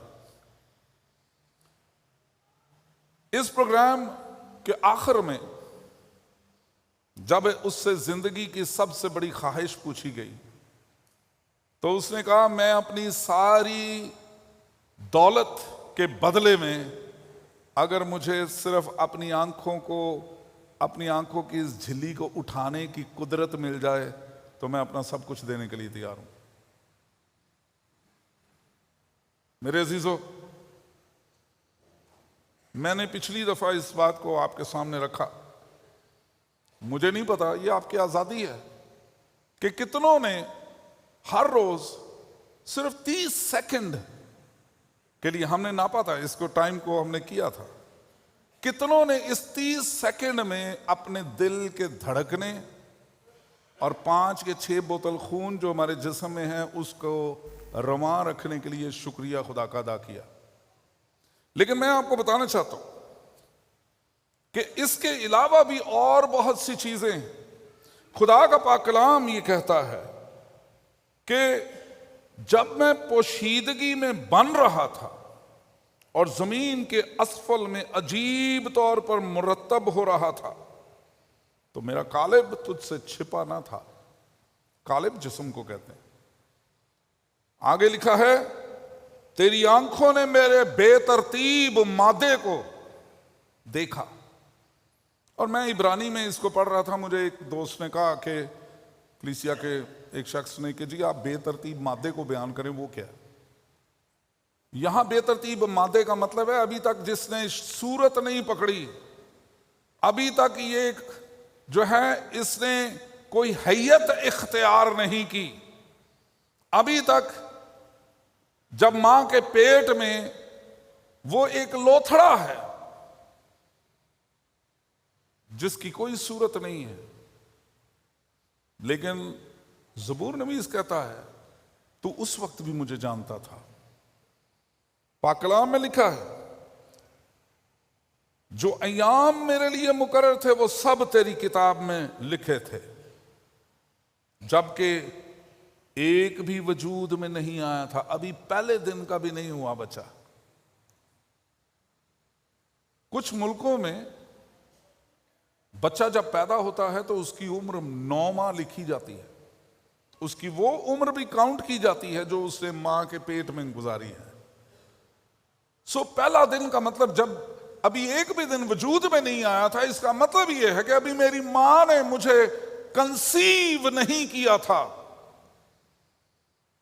इस प्रोग्राम के आखिर में जब उससे जिंदगी की सबसे बड़ी ख्वाहिश पूछी गई, तो उसने कहा, मैं अपनी सारी दौलत के बदले में अगर मुझे सिर्फ अपनी आंखों की इस झिल्ली को उठाने की कुदरत मिल जाए तो मैं अपना सब कुछ देने के लिए तैयार हूं। मेरे अजीजों, मैंने पिछली दफा इस बात को आपके सामने रखा। मुझे नहीं पता, ये आपकी आजादी है कि कितनों ने हर रोज सिर्फ 30 सेकंड के लिए, हमने नापा था इसको, टाइम को हमने किया था, कितनों ने इस 30 सेकंड में अपने दिल के धड़कने और 5 के 6 बोतल खून जो हमारे जिस्म में है उसको रवा रखने के लिए शुक्रिया खुदा का अदा किया। लेकिन मैं आपको बताना चाहता हूं कि इसके अलावा भी और बहुत सी चीजें हैं। खुदा का पाक कलाम ये कहता है कि जब मैं पोशीदगी में बन रहा था और जमीन के असफल में अजीब तौर पर मुरतब हो रहा था, तो मेरा कालिब तुझसे छिपा ना था। कालिब जिस्म को कहते हैं। आगे लिखा है, तेरी आंखों ने मेरे बेतरतीब मादे को देखा। और मैं इब्रानी में इसको पढ़ रहा था, मुझे एक दोस्त ने कहा कि कलीसिया के एक शख्स ने कि जी आप बेतरतीब मादे को बयान करें, वो क्या है? यहां बेतरतीब मादे का मतलब है अभी तक जिसने सूरत नहीं पकड़ी, अभी तक ये जो है इसने कोई हैयत इख्तियार नहीं की, अभी तक जब मां के पेट में वो एक लोथड़ा है जिसकी कोई सूरत नहीं है। लेकिन ज़बूर नवीस कहता है तू उस वक्त भी मुझे जानता था। पाक कलाम में लिखा है, जो अयाम मेरे लिए मुकर्रर थे वो सब तेरी किताब में लिखे थे, जबकि एक भी वजूद में नहीं आया था, अभी पहले दिन का भी नहीं हुआ बच्चा। कुछ मुल्कों में बच्चा जब पैदा होता है तो उसकी उम्र 9 माह लिखी जाती है, उसकी वो उम्र भी काउंट की जाती है जो उसने मां के पेट में गुजारी है। सो पहला दिन का मतलब जब अभी एक भी दिन वजूद में नहीं आया था, इसका मतलब यह है कि अभी मेरी मां ने मुझे कंसीव नहीं किया था,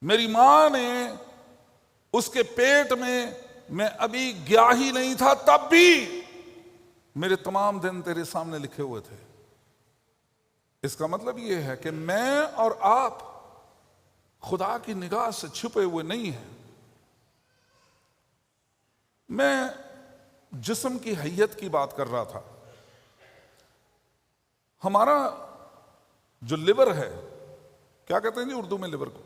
मेरी मां ने उसके पेट में मैं अभी गया ही नहीं था, तब भी मेरे तमाम दिन तेरे सामने लिखे हुए थे। इसका मतलब यह है कि मैं और आप खुदा की निगाह से छुपे हुए नहीं हैं। मैं जिस्म की हैयत की बात कर रहा था। हमारा जो लिवर है, क्या कहते हैं जी उर्दू में लिवर को?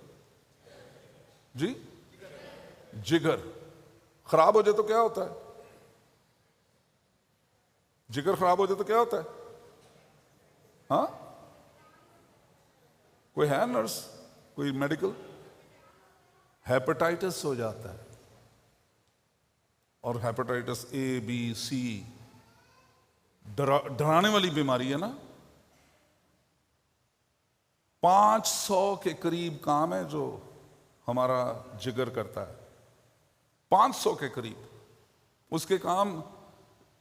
जी, जिगर। खराब हो जाए तो क्या होता है? जिगर खराब हो जाए तो क्या होता है? हाँ, कोई है नर्स, कोई मेडिकल? हेपेटाइटिस हो जाता है, और हेपेटाइटिस ए बी सी डराने वाली बीमारी है ना। 500 के करीब काम है जो हमारा जिगर करता है, 500 के करीब। उसके काम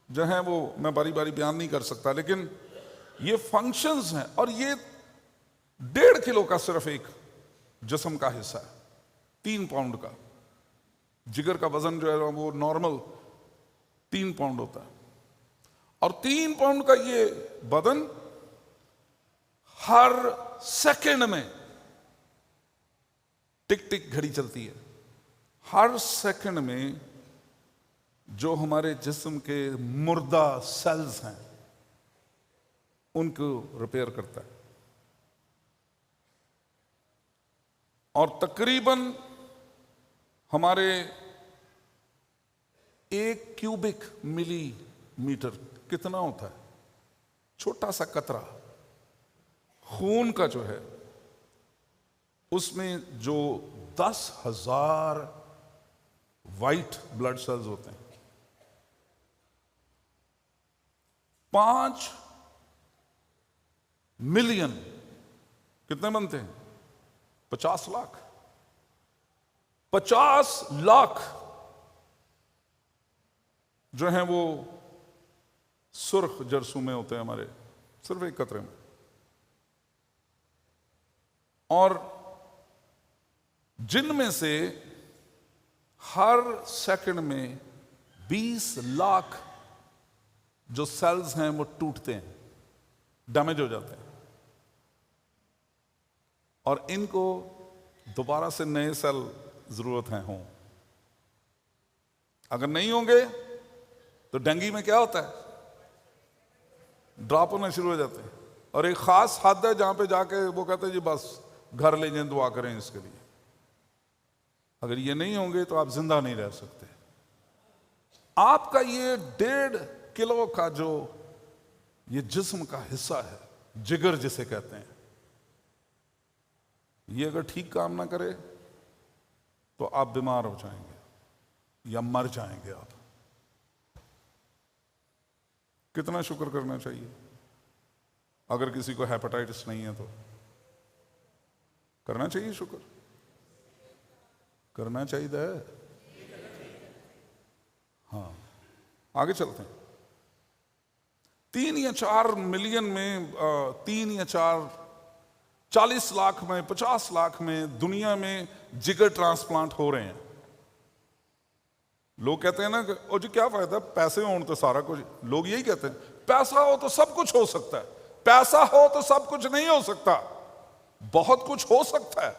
जो है वो मैं बारी बारी बयान नहीं कर सकता, लेकिन ये फंक्शंस हैं। और ये 1.5 किलो का सिर्फ एक जिस्म का हिस्सा है, 3 पाउंड का। जिगर का वजन जो है वो नॉर्मल 3 पाउंड होता है, और 3 पाउंड का ये बदन हर सेकंड में टिक टिक घड़ी चलती है। हर सेकंड में जो हमारे जिस्म के मुर्दा सेल्स हैं उनको रिपेयर करता है। और तकरीबन हमारे 1 क्यूबिक मिलीमीटर कितना होता है? छोटा सा कतरा खून का जो है, उसमें जो 10,000 वाइट ब्लड सेल्स होते हैं, 5 मिलियन कितने बनते हैं? 50 लाख। 50 लाख जो हैं वो सुर्ख जरसूमे होते हैं हमारे सिर्फ एक कतरे में। और जिनमें से हर सेकंड में 20 लाख जो सेल्स हैं वो टूटते हैं, डैमेज हो जाते हैं, और इनको दोबारा से नए सेल जरूरत है हों। अगर नहीं होंगे तो डेंगू में क्या होता है, ड्रॉप होना शुरू हो जाते हैं, और एक खास हद है जहां पे जाके वो कहते हैं जी बस घर ले जाएं, दुआ करें इसके लिए। अगर ये नहीं होंगे तो आप जिंदा नहीं रह सकते। आपका ये 1.5 किलो का जो ये जिस्म का हिस्सा है, जिगर जिसे कहते हैं, ये अगर ठीक काम ना करे तो आप बीमार हो जाएंगे या मर जाएंगे आप। कितना शुक्र करना चाहिए। अगर किसी को हेपेटाइटिस नहीं है तो करना चाहिए शुक्र, करना चाहिए। हाँ, आगे चलते हैं। 3 या 4 मिलियन में 3 या 4 40 लाख में 50 लाख में दुनिया में जिगर ट्रांसप्लांट हो रहे हैं। लोग कहते हैं ना कि ओ जी क्या फायदा, पैसे हो तो सारा कुछ। लोग यही कहते हैं पैसा हो तो सब कुछ हो सकता है। पैसा हो तो सब कुछ नहीं हो सकता। बहुत कुछ हो सकता है,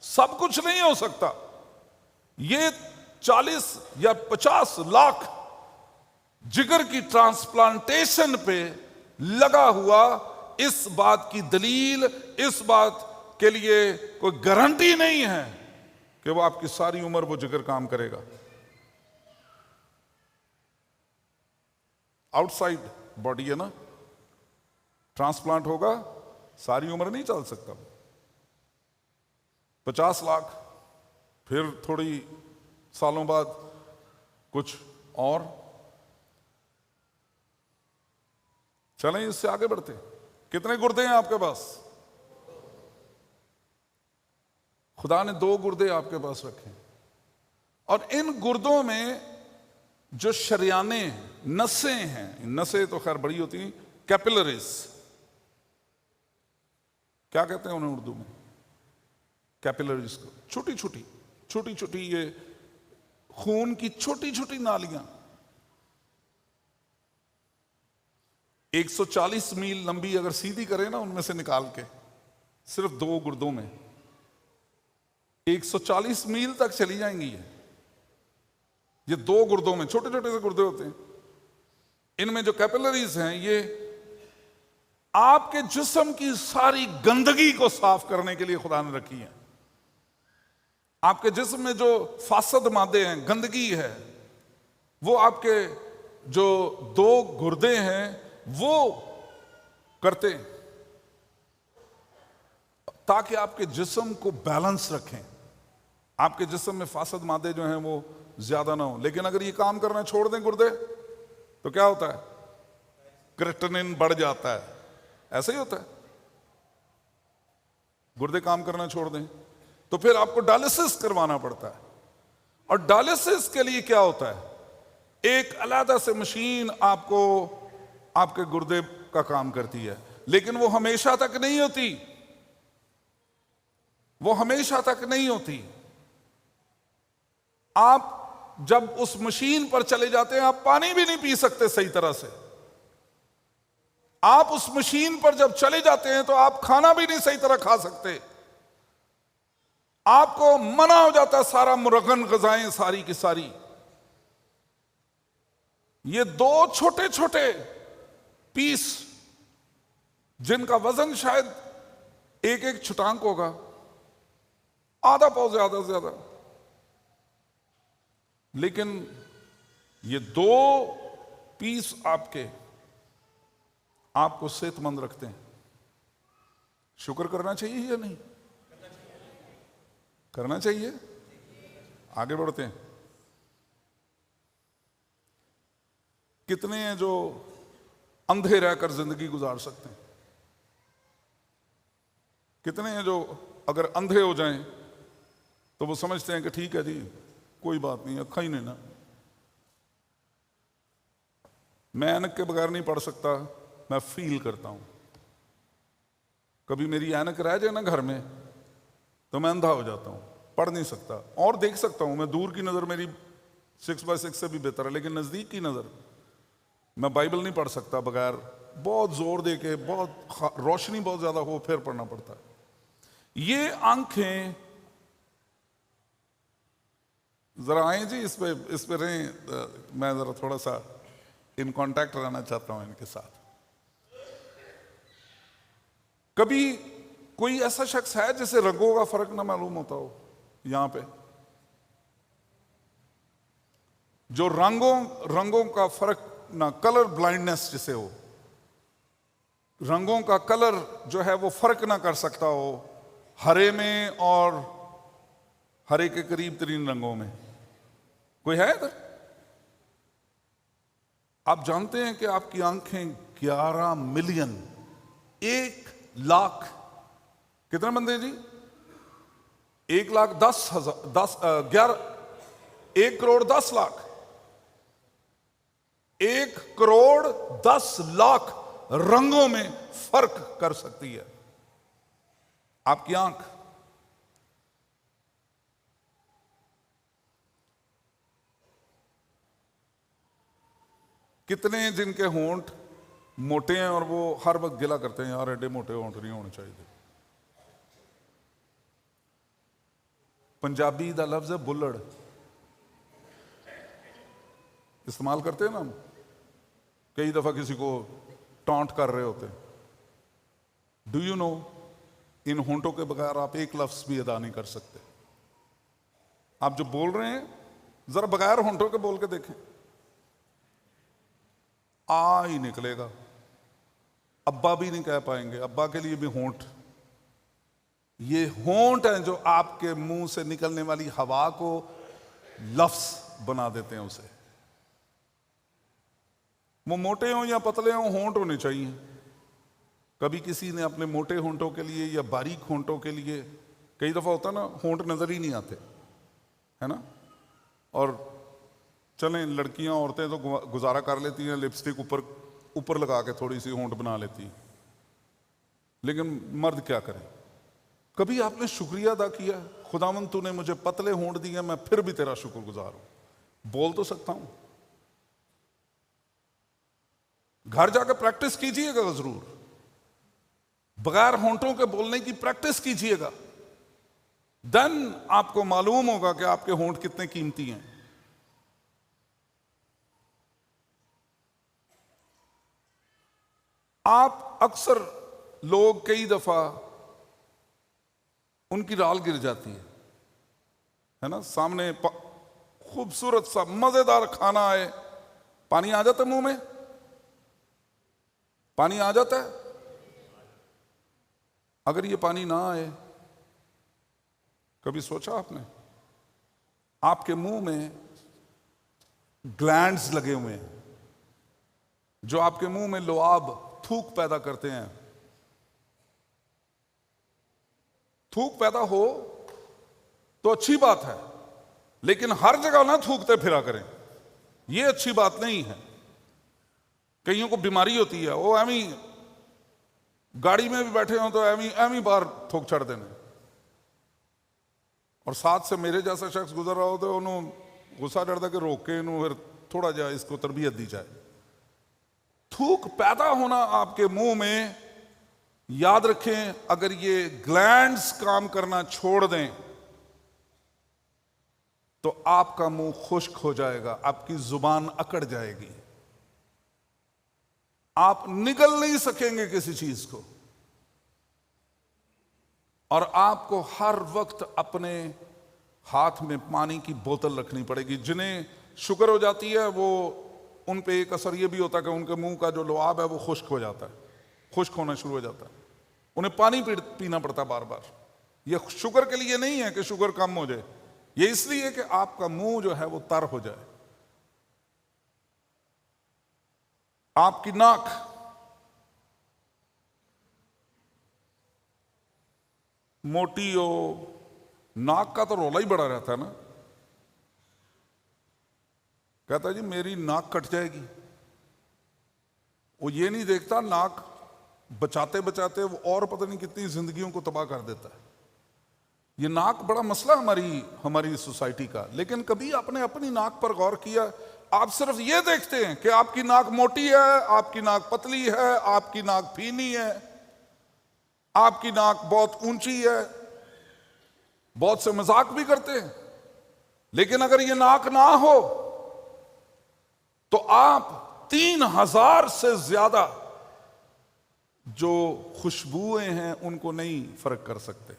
सब कुछ नहीं हो सकता। ये 40 या 50 लाख जिगर की ट्रांसप्लांटेशन पे लगा हुआ, इस बात की दलील, इस बात के लिए कोई गारंटी नहीं है कि वो आपकी सारी उम्र वो जिगर काम करेगा। आउटसाइड बॉडी है ना, ट्रांसप्लांट होगा, सारी उम्र नहीं चल सकता। 50 लाख, फिर थोड़ी सालों बाद कुछ और। चलें इससे आगे बढ़ते। कितने गुर्दे हैं आपके पास? खुदा ने 2 गुर्दे आपके पास रखे, और इन गुर्दों में जो शरियाने नसें हैं, नसें तो खैर बड़ी होती हैं, कैपिलरीज, क्या कहते हैं उन्हें उर्दू में? कैपिलरीज को, छोटी छोटी ये खून की छोटी छोटी नालियां, 140 मील लंबी अगर सीधी करें ना उनमें से निकाल के, सिर्फ 2 गुर्दों में 140 मील तक चली जाएंगी। ये 2 गुर्दों में छोटे छोटे से गुर्दे होते हैं। इनमें जो कैपिलरीज हैं, ये आपके जिस्म की सारी गंदगी को साफ करने के लिए खुदा ने रखी है। आपके जिस्म में जो फासद मादे हैं, गंदगी है, वो आपके जो 2 गुर्दे हैं वो करते हैं, ताकि आपके जिस्म को बैलेंस रखें। आपके जिस्म में फासद मादे जो हैं वो ज्यादा ना हो। लेकिन अगर ये काम करना छोड़ दें गुर्दे, तो क्या होता है? क्रिएटिनिन बढ़ जाता है। ऐसा ही होता है। गुर्दे काम करना छोड़ दें तो फिर आपको डायलिसिस करवाना पड़ता है। और डायलिसिस के लिए क्या होता है? एक अलग से मशीन आपको आपके गुर्दे का काम करती है, लेकिन वो हमेशा तक नहीं होती। वो हमेशा तक नहीं होती। आप जब उस मशीन पर चले जाते हैं, आप पानी भी नहीं पी सकते सही तरह से। आप उस मशीन पर जब चले जाते हैं तो आप खाना भी नहीं सही तरह खा सकते। आपको मना हो जाता है सारा मुरगन गजाएं सारी की सारी। ये 2 छोटे छोटे पीस, जिनका वजन शायद एक छुटांक होगा, आधा पाव ज्यादा से ज्यादा, लेकिन ये 2 पीस आपको सेहतमंद रखते हैं। शुक्र करना चाहिए या नहीं? करना चाहिए। आगे बढ़ते हैं। कितने हैं जो अंधे रहकर जिंदगी गुजार सकते हैं? कितने हैं जो अगर अंधे हो जाएं तो वो समझते हैं कि ठीक है जी, कोई बात नहीं, अखा ही नहीं ना, मैं ऐनक के बगैर नहीं पढ़ सकता, मैं फील करता हूं। कभी मेरी ऐनक रह जाए ना घर में तो मैं अंधा हो जाता हूं, पढ़ नहीं सकता। और देख सकता हूं, मैं दूर की नजर मेरी 6x6 से भी बेहतर है, लेकिन नजदीक की नजर मैं बाइबल नहीं पढ़ सकता बगैर, बहुत जोर दे के, बहुत रोशनी बहुत ज्यादा हो फिर पढ़ना पड़ता है। ये आंखें, जरा आए जी इस पे रहें, मैं जरा थोड़ा सा इन कांटेक्ट रहना चाहता हूं इनके साथ। कभी कोई ऐसा शख्स है जिसे रंगों का फर्क ना मालूम होता हो? यहां पे जो रंगों का फर्क ना, कलर ब्लाइंडनेस जिसे हो, रंगों का कलर जो है वो फर्क ना कर सकता हो हरे में और हरे के करीब तरीन रंगों में। कोई है इधर? आप जानते हैं कि आपकी आंखें 11 मिलियन, 1 लाख, कितने बंदे जी? 1 करोड़ 10 लाख, 1 करोड़ 10 लाख रंगों में फर्क कर सकती है आपकी आंख। कितने जिनके होंठ मोटे हैं और वो हर वक्त गिला करते हैं, यार एडे मोटे होंठ नहीं होने चाहिए। पंजाबी दा लफ्ज है बुल्लड़, इस्तेमाल करते हैं ना हम, कई दफा किसी को टॉन्ट कर रहे होते हैं। डू यू नो, इन होंठों के बगैर आप एक लफ्ज भी अदा नहीं कर सकते। आप जो बोल रहे हैं जरा बगैर होंठों के बोल के देखें, आ ही निकलेगा। अब्बा भी नहीं कह पाएंगे, अब्बा के लिए भी होंठ। ये होंठ हैं जो आपके मुंह से निकलने वाली हवा को लफ्ज बना देते हैं उसे। वो मोटे हों या पतले हों, होंठ होने चाहिए। कभी किसी ने अपने मोटे होंठों के लिए या बारीक होंठों के लिए, कई दफा होता ना होंठ नजर ही नहीं आते, है ना। और चलें, लड़कियां औरतें तो गुजारा कर लेती हैं, लिपस्टिक ऊपर लगा के थोड़ी सी होंठ बना लेती हैं, लेकिन मर्द क्या करें? कभी आपने शुक्रिया अदा किया, खुदावंद तूने मुझे पतले होंठ दिए, मैं फिर भी तेरा शुक्रगुजार हूं। बोल तो सकता हूं। घर जाकर प्रैक्टिस कीजिएगा जरूर, बगैर होंठों के बोलने की प्रैक्टिस कीजिएगा। देन आपको मालूम होगा कि आपके होंठ कितने कीमती हैं। आप अक्सर लोग, कई दफा उनकी राल गिर जाती है ना, सामने खूबसूरत सा मजेदार खाना आए, पानी आ जाता है मुंह में, पानी आ जाता है। अगर ये पानी ना आए, कभी सोचा आपने आपके मुंह में ग्लैंड्स लगे हुए हैं जो आपके मुंह में लुआब, थूक पैदा करते हैं। थूक पैदा हो तो अच्छी बात है, लेकिन हर जगह ना थूकते फिरा करें, यह अच्छी बात नहीं है। कईयों को बीमारी होती है, वो एमी गाड़ी में भी बैठे हो तो एमी बार थूक छड़ देने, और साथ से मेरे जैसा शख्स गुजर रहा हो तो उन्होंने गुस्सा चढ़ता कि रोक के इन्हों फिर थोड़ा जा इसको तरबियत दी जाए। थूक पैदा होना आपके मुंह में, याद रखें, अगर ये ग्लैंड्स काम करना छोड़ दें तो आपका मुंह खुश्क हो जाएगा, आपकी जुबान अकड़ जाएगी, आप निगल नहीं सकेंगे किसी चीज को, और आपको हर वक्त अपने हाथ में पानी की बोतल रखनी पड़ेगी। जिन्हें शुगर हो जाती है वो, उन पे एक असर ये भी होता है कि उनके मुंह का जो लुआब है वो खुश्क हो जाता है, खुश्क होना शुरू हो जाता है, उन्हें पानी पीना पड़ता है बार बार। ये शुगर के लिए नहीं है कि शुगर कम हो जाए, ये इसलिए कि आपका मुंह जो है वो तर हो जाए। आपकी नाक, मोटी हो, नाक का तो रोला ही बड़ा रहता है ना। कहता है जी मेरी नाक कट जाएगी, वो ये नहीं देखता नाक बचाते बचाते वो और पता नहीं कितनी जिंदगियों को तबाह कर देता है। ये नाक बड़ा मसला हमारी सोसाइटी का, लेकिन कभी आपने अपनी नाक पर गौर किया? आप सिर्फ ये देखते हैं कि आपकी नाक मोटी है, आपकी नाक पतली है, आपकी नाक फीनी है, आपकी नाक बहुत ऊंची है, बहुत से मजाक भी करते हैं। लेकिन अगर ये नाक ना हो तो आप 3000 से ज्यादा जो खुशबुएं हैं उनको नहीं फर्क कर सकते।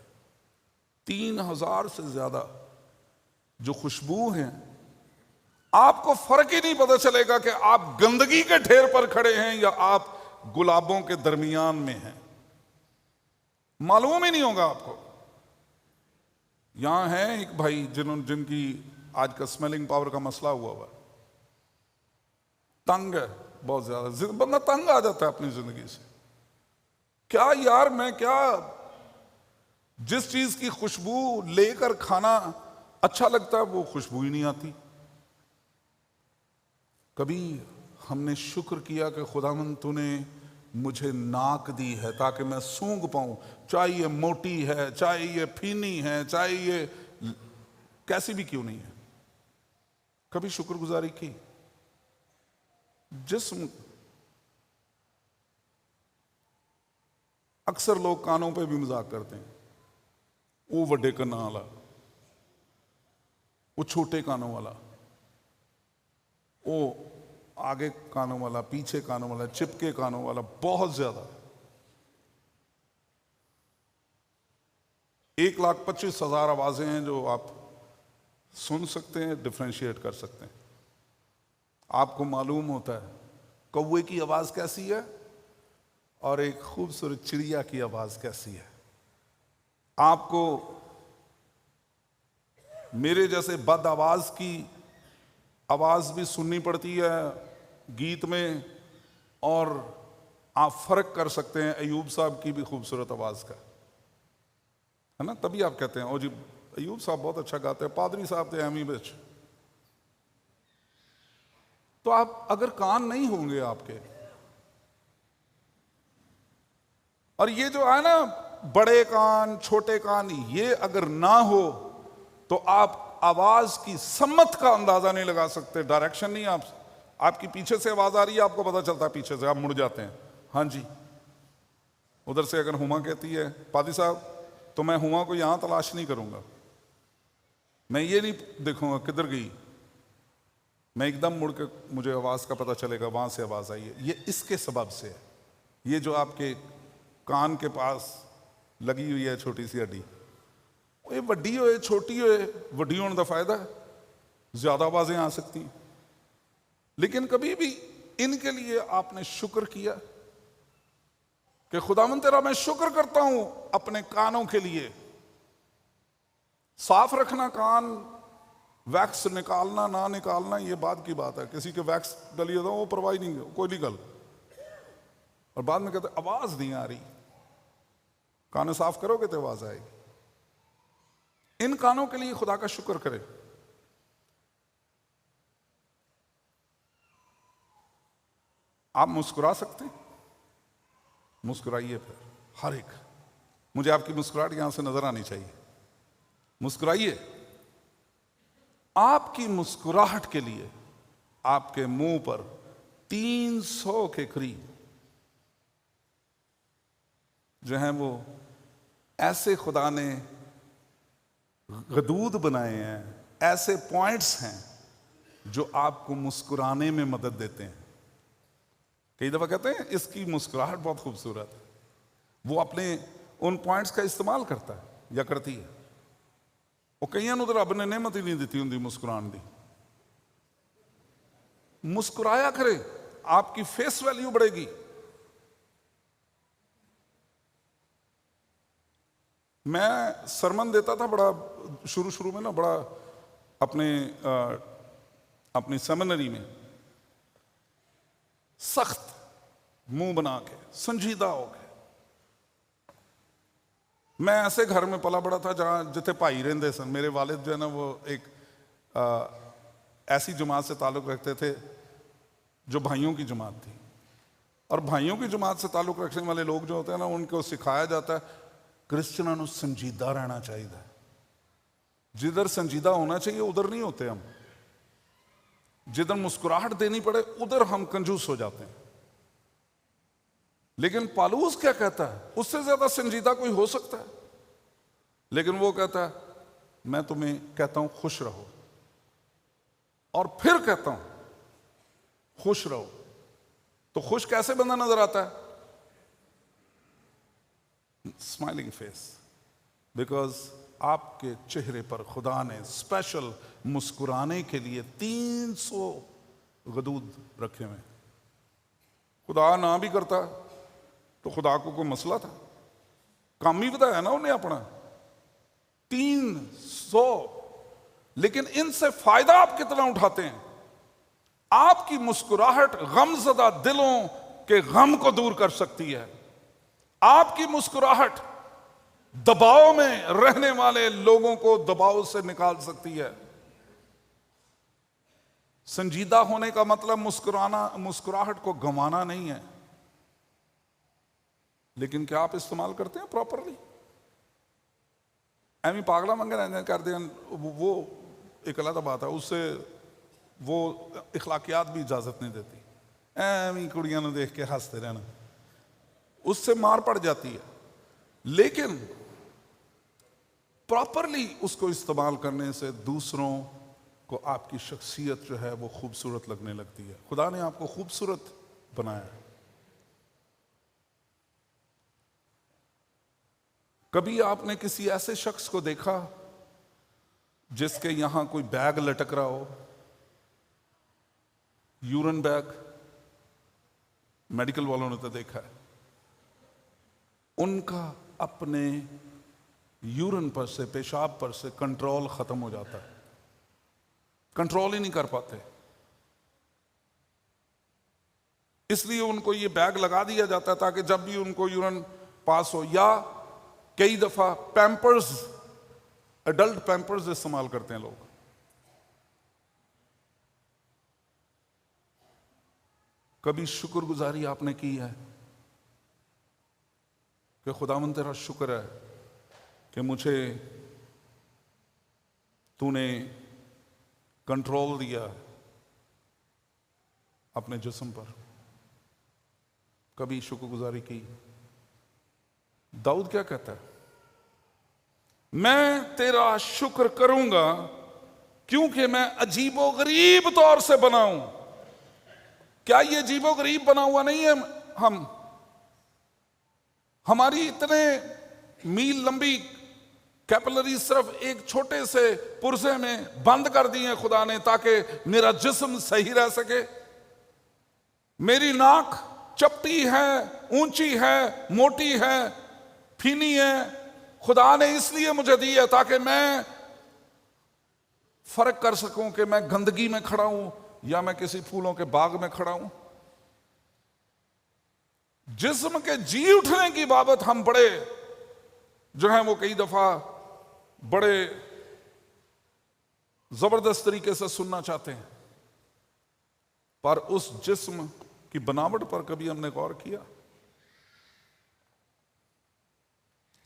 3000 से ज्यादा जो खुशबू हैं, आपको फर्क ही नहीं पता चलेगा कि आप गंदगी के ढेर पर खड़े हैं या आप गुलाबों के दरमियान में हैं, मालूम ही नहीं होगा आपको। यहां है एक भाई जिनकी आज का स्मेलिंग पावर का मसला हुआ है, तंग है बहुत ज्यादा, बंदा तंग आ जाता है अपनी जिंदगी से। क्या यार, मैं क्या, जिस चीज की खुशबू लेकर खाना अच्छा लगता है वो खुशबू ही नहीं आती। कभी हमने शुक्र किया कि खुदावंद तूने मुझे नाक दी है ताकि मैं सूंघ पाऊं, चाहे ये मोटी है, चाहे ये फीनी है, चाहे ये कैसी भी क्यों नहीं है। कभी शुक्रगुजारी की। जिस्म, अक्सर लोग कानों पे भी मजाक करते हैं, वो बड़े कानों वाला, वो छोटे कानों वाला, वो आगे कानों वाला, पीछे कानों वाला, चिपके कानों वाला, बहुत ज्यादा। 1,25,000 आवाजें हैं जो आप सुन सकते हैं, डिफ्रेंशिएट कर सकते हैं। आपको मालूम होता है कौवे की आवाज कैसी है और एक खूबसूरत चिड़िया की आवाज कैसी है। आपको मेरे जैसे बद आवाज की आवाज भी सुननी पड़ती है गीत में, और आप फर्क कर सकते हैं अयूब साहब की भी खूबसूरत आवाज का, है ना। तभी आप कहते हैं ओ जी अयूब साहब बहुत अच्छा गाते हैं, पादरी साहब थे एमी बिच। तो आप अगर कान नहीं होंगे आपके, और ये जो है ना बड़े कान छोटे कान, ये अगर ना हो तो आप आवाज की सम्मत का अंदाजा नहीं लगा सकते, डायरेक्शन नहीं। आपकी पीछे से आवाज आ रही है, आपको पता चलता है पीछे से, आप मुड़ जाते हैं, हाँ जी। उधर से अगर हुमा कहती है पादी साहब, तो मैं हुमा को यहां तलाश नहीं करूंगा, मैं ये नहीं देखूंगा किधर गई, मैं एकदम मुड़ के मुझे आवाज का पता चलेगा वहां से आवाज आई है। ये इसके सबब से है, ये जो आपके कान के पास लगी हुई है छोटी सी हड्डी, ये वड्डी होए छोटी होए, वड्डी होने का फायदा है, ज्यादा आवाजें आ सकती हैं। लेकिन कभी भी इनके लिए आपने शुक्र किया कि खुदावंद तेरा मैं शुक्र करता हूं अपने कानों के लिए। साफ रखना कान, वैक्स निकालना ना निकालना ये बात की बात है। किसी के वैक्स डली होता है वो परवाही नहीं, कोई नहीं गल, और बाद में कहते आवाज नहीं आ रही। कान साफ करोगे तो आवाज आएगी। इन कानों के लिए खुदा का शुक्र करें। आप मुस्कुरा सकते हैं, मुस्कुराइए फिर हर एक। मुझे आपकी मुस्कुराहट यहां से नजर आनी चाहिए, मुस्कुराइए। आपकी मुस्कुराहट के लिए आपके मुंह पर 300 के करीब जो है वो ऐसे खुदा ने गदूद बनाए हैं, ऐसे पॉइंट्स हैं जो आपको मुस्कुराने में मदद देते हैं। कई दफा कहते हैं इसकी मुस्कुराहट बहुत खूबसूरत है, वो अपने उन पॉइंट्स का इस्तेमाल करता है या करती है। वो कईयां नूं रब ने नेमत ही नहीं दी हुंदी मुस्कुराने दी। मुस्कुराया करे, आपकी फेस वैल्यू बढ़ेगी। मैं सरमन देता था बड़ा शुरू में ना, बड़ा अपनी सेमिनरी में सख्त मुंह बना के, संजीदा हो गए। मैं ऐसे घर में पला बड़ा था जहां जिथे भाई रहंदे सन। मेरे वालिद जो है ना वो एक ऐसी जमात से ताल्लुक रखते थे जो भाइयों की जमात थी, और भाइयों की जमात से ताल्लुक रखने वाले लोग जो होते हैं ना, उनको सिखाया जाता है क्रिश्चियनों को संजीदा रहना चाहिए। जिधर संजीदा होना चाहिए उधर नहीं होते हम। जिधर मुस्कुराहट देनी पड़े उधर हम कंजूस हो जाते हैं। लेकिन पौलुस क्या कहता है, उससे ज्यादा संजीदा कोई हो सकता है? लेकिन वो कहता है मैं तुम्हें कहता हूं खुश रहो, और फिर कहता हूं खुश रहो। तो खुश कैसे बंदा नजर आता है? स्माइलिंग फेस, बिकॉज आपके चेहरे पर खुदा ने स्पेशल मुस्कुराने के लिए 300 गदूद रखे हुए। खुदा ना भी करता तो खुदा को कोई मसला था? काम ही बताया ना उन्हें अपना 300। लेकिन इनसे फायदा आप कितना उठाते हैं? आपकी मुस्कुराहट गमज़दा दिलों के गम को दूर कर सकती है। आपकी मुस्कुराहट दबाव में रहने वाले लोगों को दबाव से निकाल सकती है। संजीदा होने का मतलब मुस्कुराहट को गंवाना नहीं है। लेकिन क्या आप इस्तेमाल करते हैं प्रॉपरली? एवं पागला मंगे कर दें वो एक अलग बात है, उससे वो इखलाकियात भी इजाजत नहीं देती। एवं कुड़ियां ने देख के हंसते रहना, उससे मार पड़ जाती है। लेकिन प्रॉपरली उसको इस्तेमाल करने से दूसरों को आपकी शख्सियत जो है वो खूबसूरत लगने लगती है। खुदा ने आपको खूबसूरत बनाया है। कभी आपने किसी ऐसे शख्स को देखा जिसके यहां कोई बैग लटक रहा हो, यूरिन बैग? मेडिकल वालों ने तो देखा है। उनका अपने यूरिन पर से, पेशाब पर से कंट्रोल खत्म हो जाता है, कंट्रोल ही नहीं कर पाते। इसलिए उनको ये बैग लगा दिया जाता है ताकि जब भी उनको यूरिन पास हो, या कई दफा पैम्पर्स, एडल्ट पैम्पर्स इस्तेमाल करते हैं लोग। कभी शुक्रगुजारी आपने की है कि खुदावंद तेरा शुक्र है कि मुझे तूने कंट्रोल दिया अपने जिस्म पर? कभी शुक्रगुजारी की? दाऊद क्या कहता है? मैं तेरा शुक्र करूंगा क्योंकि मैं अजीबो गरीब तौर से बना हूं। क्या ये अजीबो गरीब बना हुआ नहीं है? हमारी इतने मील लंबी कैपिलरी सिर्फ एक छोटे से पुर्जे में बंद कर दी है खुदा ने ताकि मेरा जिस्म सही रह सके। मेरी नाक चपटी है, ऊंची है, मोटी है, फीनी है, खुदा ने इसलिए मुझे दी है ताकि मैं फर्क कर सकूं कि मैं गंदगी में खड़ा हूं या मैं किसी फूलों के बाग में खड़ा हूं। जिस्म के जी उठने की बाबत हम बड़े जो है वो कई दफा बड़े जबरदस्त तरीके से सुनना चाहते हैं, पर उस जिस्म की बनावट पर कभी हमने गौर किया?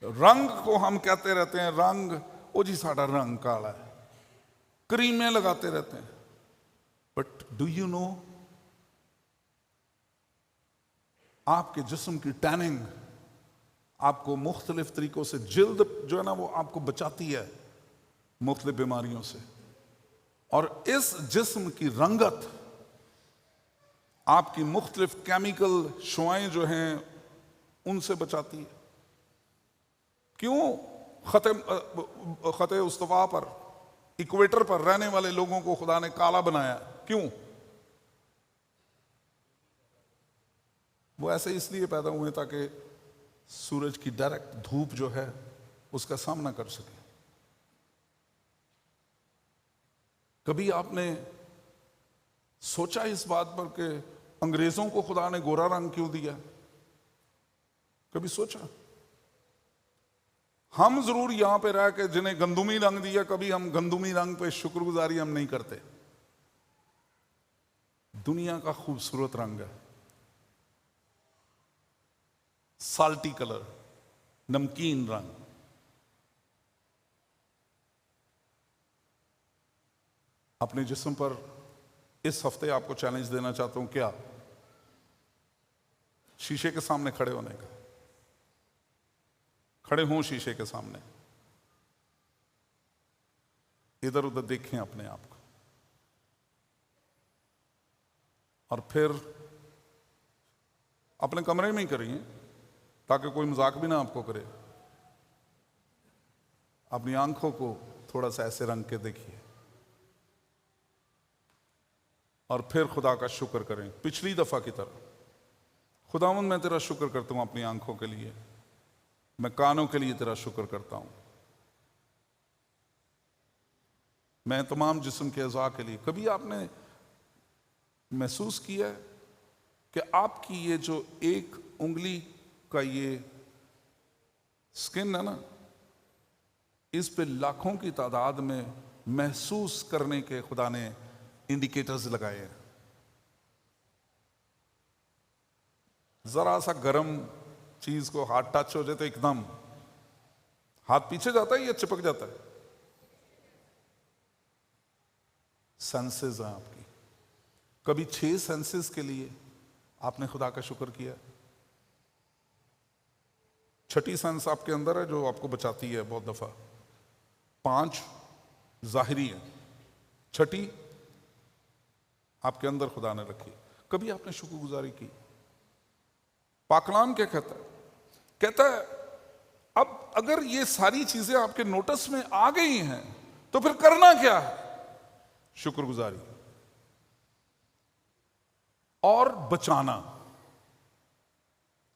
रंग को हम कहते रहते हैं, रंग, ओ जी साडा रंग काला है, क्रीमें लगाते रहते हैं। बट डू यू नो आपके जिस्म की टैनिंग आपको मुख्तलिफ तरीकों से, जिल्द जो है ना वो आपको बचाती है मुख्तलिफ बीमारियों से, और इस जिस्म की रंगत आपकी मुख्तलिफ केमिकल शुआएं जो हैं उनसे बचाती है। क्यों खते उस्तवा पर, इक्वेटर पर रहने वाले लोगों को खुदा ने काला बनाया? क्यों? वो ऐसे इसलिए पैदा हुए ताकि सूरज की डायरेक्ट धूप जो है उसका सामना कर सके। कभी आपने सोचा इस बात पर कि अंग्रेजों को खुदा ने गोरा रंग क्यों दिया? कभी सोचा? हम जरूर यहां पे रह के जिन्हें गंदुमी रंग दिया, कभी हम गंदुमी रंग पे शुक्रगुजारी हम नहीं करते। दुनिया का खूबसूरत रंग है साल्टी कलर, नमकीन रंग। अपने जिस्म पर इस हफ्ते आपको चैलेंज देना चाहता हूं। क्या? शीशे के सामने खड़े होने का। खड़े हों शीशे के सामने, इधर उधर देखें अपने आप को, और फिर अपने कमरे में ही करिए ताकि कोई मजाक भी ना आपको करे। अपनी आंखों को थोड़ा सा ऐसे रंग के देखिए और फिर खुदा का शुक्र करें पिछली दफा की तरह। खुदावंद मैं तेरा शुक्र करता हूं अपनी आंखों के लिए, मैं कानों के लिए तेरा शुक्र करता हूं, मैं तमाम जिस्म के अज़ा के लिए। कभी आपने महसूस किया है कि आपकी ये जो एक उंगली का ये स्किन है ना, इस पे लाखों की तादाद में महसूस करने के खुदा ने इंडिकेटर्स लगाए हैं। जरा सा गर्म चीज को हाथ टच हो जाए तो एकदम हाथ पीछे जाता है या चिपक जाता है? सेंसेस हैं आपकी। कभी 6 सेंसेस के लिए आपने खुदा का शुक्र किया? छठी सेंस आपके अंदर है जो आपको बचाती है बहुत दफा। 5 जाहिरी है, छठी आपके अंदर खुदा ने रखी। कभी आपने शुक्रगुजारी की? पाकलाम क्या कहता है? कहता है अब अगर ये सारी चीजें आपके नोटिस में आ गई हैं तो फिर करना क्या है? शुक्रगुजारी और बचाना।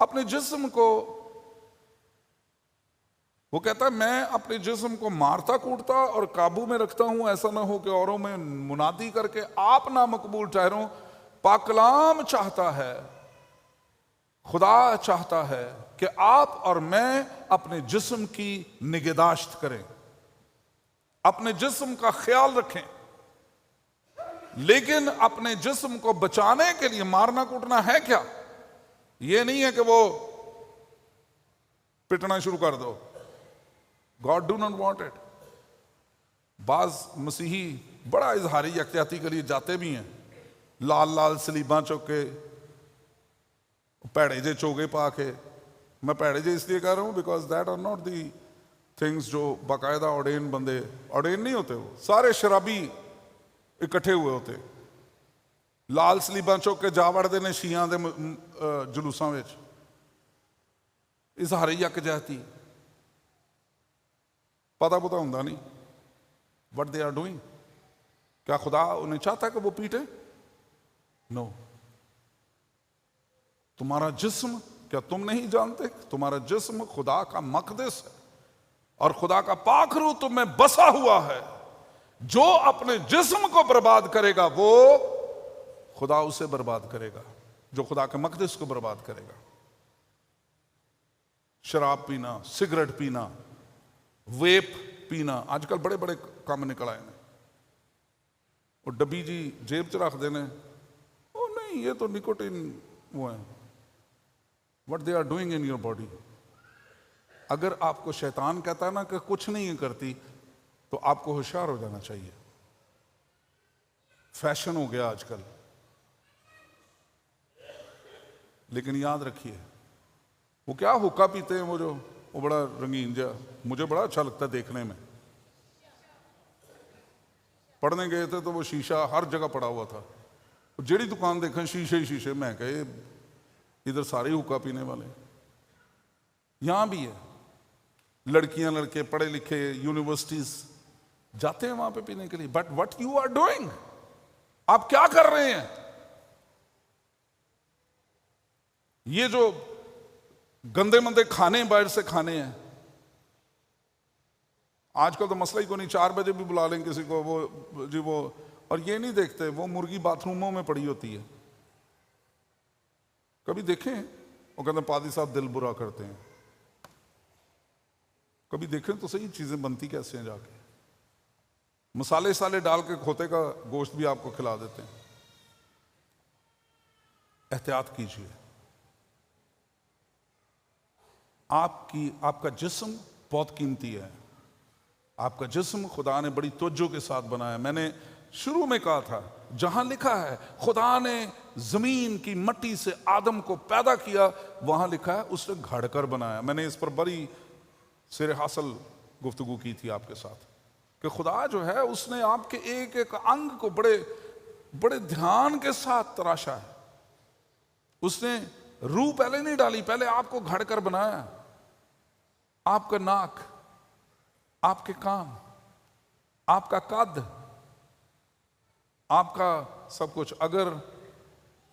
अपने जिस्म को, वो कहता है मैं अपने जिस्म को मारता कूटता और काबू में रखता हूं, ऐसा ना हो कि औरों में मुनादी करके आप ना मकबूल ठहरों। पाकलाम चाहता है, खुदा चाहता है कि आप और मैं अपने जिस्म की निगहदाश्त करें, अपने जिस्म का ख्याल रखें, लेकिन अपने जिस्म को बचाने के लिए मारना कूटना है क्या? यह नहीं है कि वो पिटना शुरू कर दो। God do not want it. बाज मसीही बड़ा इजहारी यकजहती के लिए जाते भी हैं, लाल लाल सलीबा चौके, पैड़े जे चोगे पा के। मैं पैड़े जे इसलिए कह रहा हूं because that are not the things जो बाकायदा ऑर्डेन बंदे, ऑर्डेन नहीं होते, वो सारे शराबी इकट्ठे हुए होते। लाल सलीबा चौक के जा वड़ते ने शियां दे जुलूसां विच। इजहारी यकजहती, पता पुता हुंदा नहीं व्हाट दे आर डूइंग। क्या खुदा उन्हें चाहता है कि वो पीटे? नो। तुम्हारा जिस्म, क्या तुम नहीं जानते तुम्हारा जिस्म खुदा का मकदस है और खुदा का पाक रूह तुम में बसा हुआ है। जो अपने जिस्म को बर्बाद करेगा वो खुदा उसे बर्बाद करेगा, जो खुदा के मकदस को बर्बाद करेगा। शराब पीना, सिगरेट पीना, वेप पीना, आजकल बड़े बड़े काम निकल आए ने। और डब्बी जी जेब च रख देने, ओ नहीं ये तो निकोटिन वो है। What they are doing in your body. अगर आपको शैतान कहता है ना कि कुछ नहीं करती, तो आपको होशियार हो जाना चाहिए। फैशन हो गया आजकल, लेकिन याद रखिए वो क्या हुक्का पीते हैं, वो बड़ा रंगीन जा, मुझे बड़ा अच्छा लगता है देखने में। पढ़ने गए थे तो वो शीशा हर जगह पड़ा हुआ था, जेड़ी दुकान देखें शीशे ही शीशे। मैं कहे इधर सारे हुक्का पीने वाले। यहां भी है, लड़कियां लड़के पढ़े लिखे यूनिवर्सिटीज जाते हैं वहां पे पीने के लिए। But what you are doing, आप क्या कर रहे हैं? ये जो गंदे मंदे खाने बाहर से खाने हैं, आजकल तो मसला ही को नहीं, 4 बजे भी बुला लें किसी को, वो जी वो, और ये नहीं देखते वो मुर्गी बाथरूमों में पड़ी होती है। कभी देखें? वो कहते हैं पादी साहब दिल बुरा करते हैं। कभी देखें तो सही चीजें बनती कैसे हैं। जाके मसाले साले डाल के खोते का गोश्त भी आपको खिला देते हैं। एहतियात कीजिए। आपका जिस्म बहुत कीमती है। आपका जिस्म खुदा ने बड़ी तवज्जो के साथ बनाया। मैंने शुरू में कहा था, जहां लिखा है खुदा ने जमीन की मिट्टी से आदम को पैदा किया, वहां लिखा है उसने घड़कर बनाया। मैंने इस पर बड़ी सिरे हासिल गुफ्तगू की थी आपके साथ कि खुदा जो है उसने आपके एक एक अंग को बड़े बड़े ध्यान के साथ तराशा है। उसने रूह पहले नहीं डाली, पहले आपको घड़कर बनाया। आपका नाक, आपके कान, आपका कद, आपका सब कुछ, अगर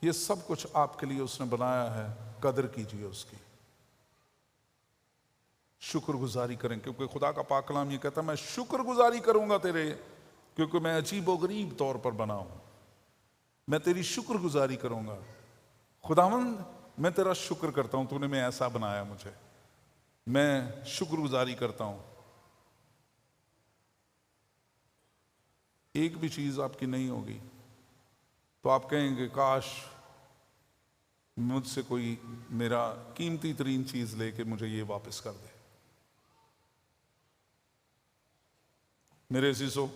ये सब कुछ आपके लिए उसने बनाया है, कदर कीजिए उसकी, शुक्रगुजारी करें। क्योंकि खुदा का पाक कलाम ये कहता है, मैं शुक्रगुजारी करूंगा तेरे, क्योंकि मैं अजीबो गरीब तौर पर बना हूं। मैं तेरी शुक्रगुजारी करूंगा। खुदावंद, मैं तेरा शुक्र करता हूं, तूने मैं ऐसा बनाया, मुझे, मैं शुक्रगुजारी करता हूं। एक भी चीज आपकी नहीं होगी तो आप कहेंगे काश मुझसे कोई मेरा कीमती तरीन चीज लेके मुझे ये वापस कर दे। मेरे अजीजों,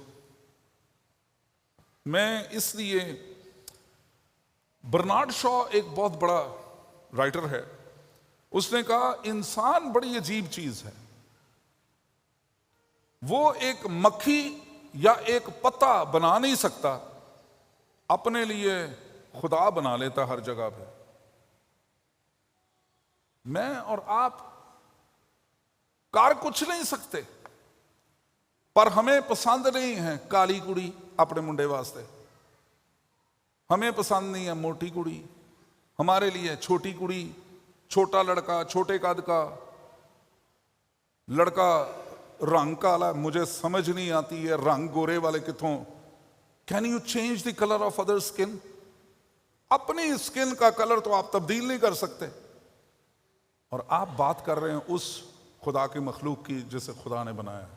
मैं इसलिए, बर्नार्ड शॉ एक बहुत बड़ा राइटर है, उसने कहा इंसान बड़ी अजीब चीज है। वो एक मक्खी या एक पत्ता बना नहीं सकता, अपने लिए खुदा बना लेता हर जगह पे। मैं और आप कर कुछ नहीं सकते, पर हमें पसंद नहीं है काली कुड़ी अपने मुंडे वास्ते, हमें पसंद नहीं है मोटी कुड़ी, हमारे लिए छोटी कुड़ी, छोटा लड़का, छोटे कद का लड़का, रंग काला, मुझे समझ नहीं आती है रंग गोरे वाले कितों। Can you change the colour of other skin? अपनी स्किन का कलर तो आप तब्दील नहीं कर सकते। और आप बात कर रहे हैं उस खुदा की मखलूक की जिसे खुदा ने बनाया।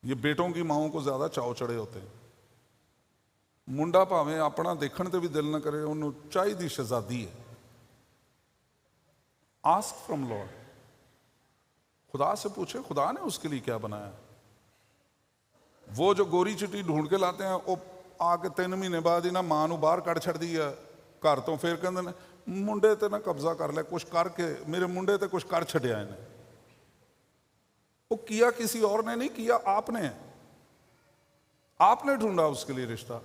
ये बेटों की माओं को ज्यादा चाव चढ़े होते हैं। मुंडा भावें अपना देखने ते भी दिल ना करे, उन्होंने चाहिए शहजादी है। आस्क फ्रॉम लॉर्ड, खुदा से पूछे खुदा ने उसके लिए क्या बनाया। वो जो गोरी चिट्टी ढूंढ के लाते हैं, वो आके 3 महीने बाद ही ना मां नूं बाहर कढ़ छड़ दी है घर तो, फिर कहते ने मुंडे ते ना कब्जा कर लिया, कुछ करके मेरे मुंडे ते कुछ कर छड़िया इन्हें। वो किया किसी और ने नहीं किया, आपने, आपने ढूंढा उसके लिए रिश्ता।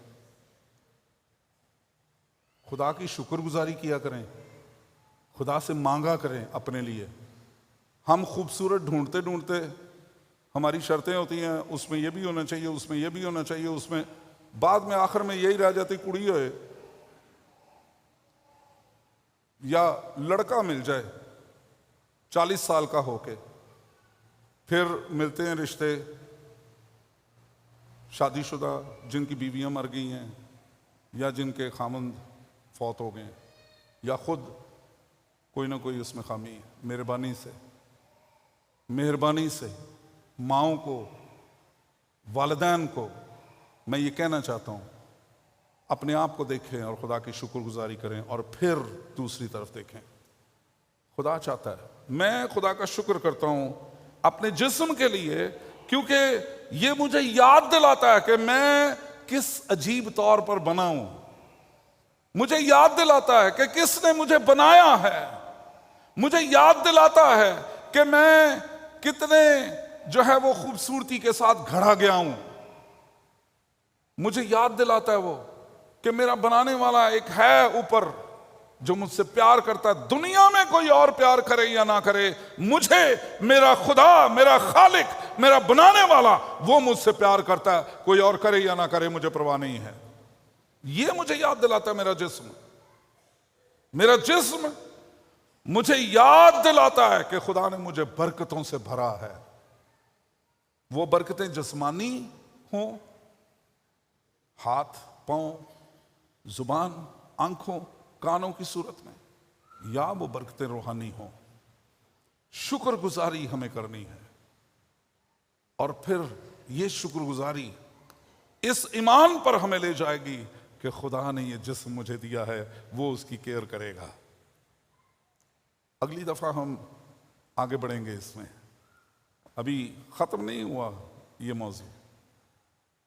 खुदा की शुक्रगुजारी किया करें, खुदा से मांगा करें अपने लिए। हम खूबसूरत ढूंढते ढूंढते हमारी शर्तें होती हैं, उसमें ये भी होना चाहिए, उसमें ये भी होना चाहिए, उसमें बाद में आखिर में यही रह जाती, कुड़ी होए या लड़का मिल जाए 40 साल का होके, फिर मिलते हैं रिश्ते शादीशुदा जिनकी बीवियां मर गई हैं या जिनके खामंद फौत हो गए, या खुद कोई ना कोई उसमें खामी है। मेहरबानी से माओं को, वालिदैन को मैं ये कहना चाहता हूँ, अपने आप को देखें और खुदा की शुक्रगुजारी करें और फिर दूसरी तरफ देखें। खुदा चाहता है, मैं खुदा का शुक्र करता हूँ अपने जिस्म के लिए, क्योंकि ये मुझे याद दिलाता है कि मैं किस अजीब तौर पर बना हूं। मुझे याद दिलाता है कि किसने मुझे बनाया है। मुझे याद दिलाता है कि मैं कितने जो है वो खूबसूरती के साथ घड़ा गया हूं। मुझे याद दिलाता है वो कि मेरा बनाने वाला एक है ऊपर जो मुझसे प्यार करता है। दुनिया में कोई और प्यार करे या ना करे, मुझे मेरा खुदा, मेरा खालिक, मेरा बनाने वाला, वो मुझसे प्यार करता है। कोई और करे या ना करे मुझे परवाह नहीं है। ये मुझे याद दिलाता है मेरा जिस्म मुझे याद दिलाता है कि खुदा ने मुझे बरकतों से भरा है। वो बरकतें जिस्मानी हों, हाथ, पांव, जुबान, आंखों, कानों की सूरत में, या वो बरकतें रूहानी हों। शुक्रगुजारी हमें करनी है और फिर ये शुक्रगुजारी इस ईमान पर हमें ले जाएगी कि खुदा ने ये जिस्म मुझे दिया है, वो उसकी केयर करेगा। अगली दफा हम आगे बढ़ेंगे इसमें, अभी खत्म नहीं हुआ ये मौजू।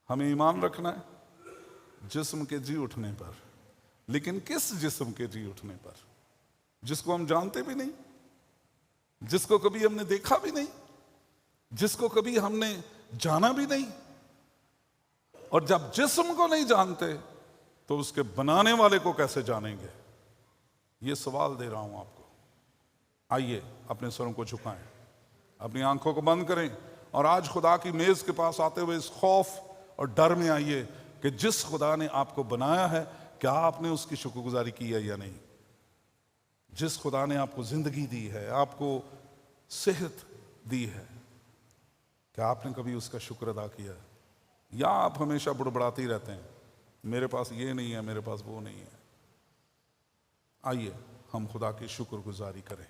हमें ईमान रखना है जिस्म के जी उठने पर, लेकिन किस जिस्म के जी उठने पर? जिसको हम जानते भी नहीं, जिसको कभी हमने देखा भी नहीं, जिसको कभी हमने जाना भी नहीं। और जब जिस्म को नहीं जानते तो उसके बनाने वाले को कैसे जानेंगे? ये सवाल दे रहा हूं आपको। आइए अपने सरों को झुकाएं, अपनी आंखों को बंद करें और आज खुदा की मेज के पास आते हुए इस खौफ और डर में आइए कि जिस खुदा ने आपको बनाया है, क्या आपने उसकी शुक्रगुजारी की है या नहीं? जिस खुदा ने आपको जिंदगी दी है, आपको सेहत दी है, क्या आपने कभी उसका शुक्र अदा किया? या आप हमेशा बुड़बड़ाते ही रहते हैं, मेरे पास ये नहीं है, मेरे पास वो नहीं है? आइए हम खुदा की शुक्रगुजारी करें,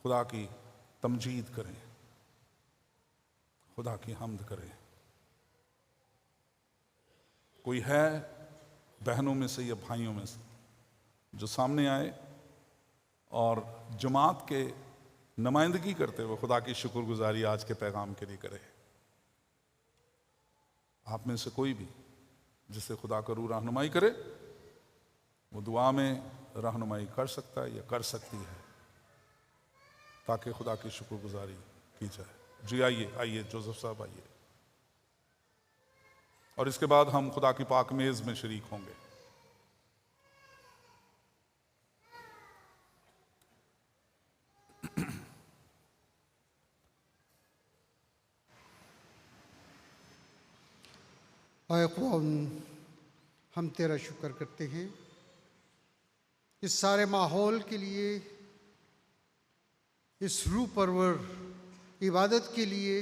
खुदा की तमजीद करें, खुदा की हम्द करें। कोई है बहनों में से या भाइयों में से जो सामने आए और जमात के नुमाइंदगी करते हुए खुदा की शुक्रगुजारी आज के पैगाम के लिए करे? आप में से कोई भी जिससे खुदा का रूह रहनुमाई करे, वो दुआ में रहनुमाई कर सकता है या कर सकती है, ताकि खुदा की शुक्रगुजारी की जाए। जी आइए, आइए जोसेफ साहब आइए, और इसके बाद हम खुदा की पाक मेज में शरीक होंगे। आए खुदावंद, हम तेरा शुक्र करते हैं इस सारे माहौल के लिए, इस रूह परवर इबादत के लिए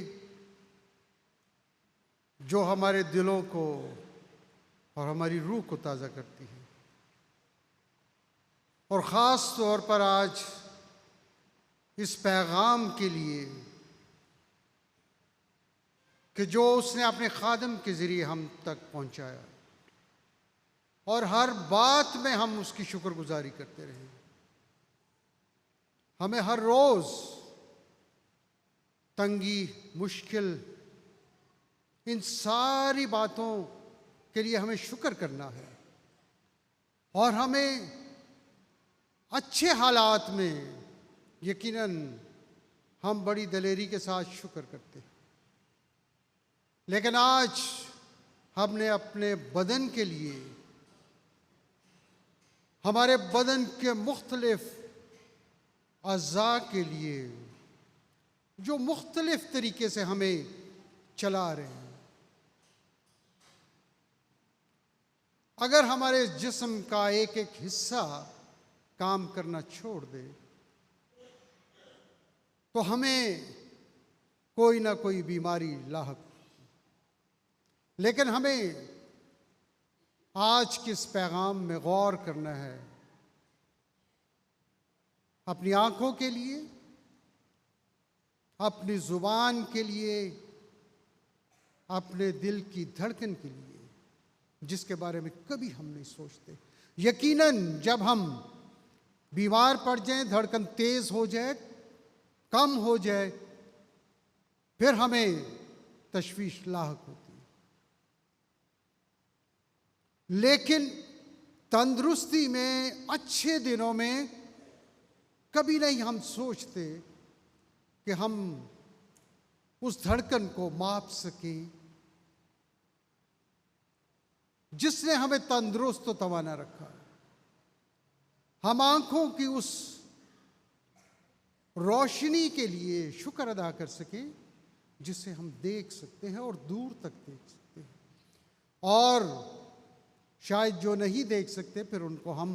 जो हमारे दिलों को और हमारी रूह को ताज़ा करती है। और ख़ास तौर पर आज इस पैगाम के लिए कि जो उसने अपने खादम के ज़रिए हम तक पहुंचाया, और हर बात में हम उसकी शुक्रगुजारी करते रहे। हमें हर रोज़ तंगी, मुश्किल, इन सारी बातों के लिए हमें शुक्र करना है, और हमें अच्छे हालात में यकीनन हम बड़ी दलेरी के साथ शुक्र करते हैं। लेकिन आज हमने अपने बदन के लिए, हमारे बदन के मुख्तलिफ अज़ा के लिए जो मुख्तलिफ तरीके से हमें चला रहे हैं, अगर हमारे जिस्म का एक एक हिस्सा काम करना छोड़ दे तो हमें कोई ना कोई बीमारी लाहक। लेकिन हमें आज के इस पैगाम में गौर करना है, अपनी आंखों के लिए, अपनी ज़ुबान के लिए, अपने दिल की धड़कन के लिए, जिसके बारे में कभी हम नहीं सोचते। यकीनन जब हम बीमार पड़ जाएं, धड़कन तेज़ हो जाए, कम हो जाए, फिर हमें तशवीश लाहक होती है। लेकिन तंदुरुस्ती में, अच्छे दिनों में कभी नहीं हम सोचते कि हम उस धड़कन को माप सकें जिसने हमें तंदुरुस्त तो तवाना रखा। हम आंखों की उस रोशनी के लिए शुक्र अदा कर सकें जिससे हम देख सकते हैं और दूर तक देख सकते हैं। और शायद जो नहीं देख सकते, फिर उनको हम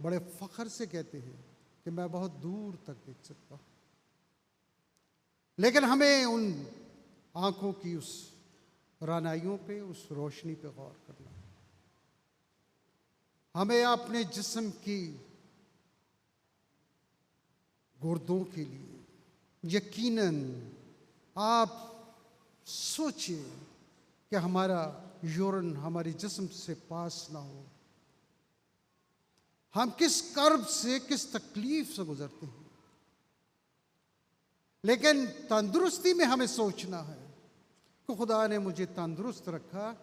बड़े फ़ख्र से कहते हैं कि मैं बहुत दूर तक देख सकता हूँ। लेकिन हमें उन आँखों की उस रानाइयों पे, उस रोशनी पे गौर करना है। हमें अपने जिस्म की गुर्दों के लिए यकीनन आप सोचिए कि हमारा यूरिन हमारे जिस्म से पास ना हो। हम किस कर्ब से, किस तकलीफ से गुजरते हैं। लेकिन तंदुरुस्ती में हमें सोचना है कि खुदा ने मुझे तंदुरुस्त रखा,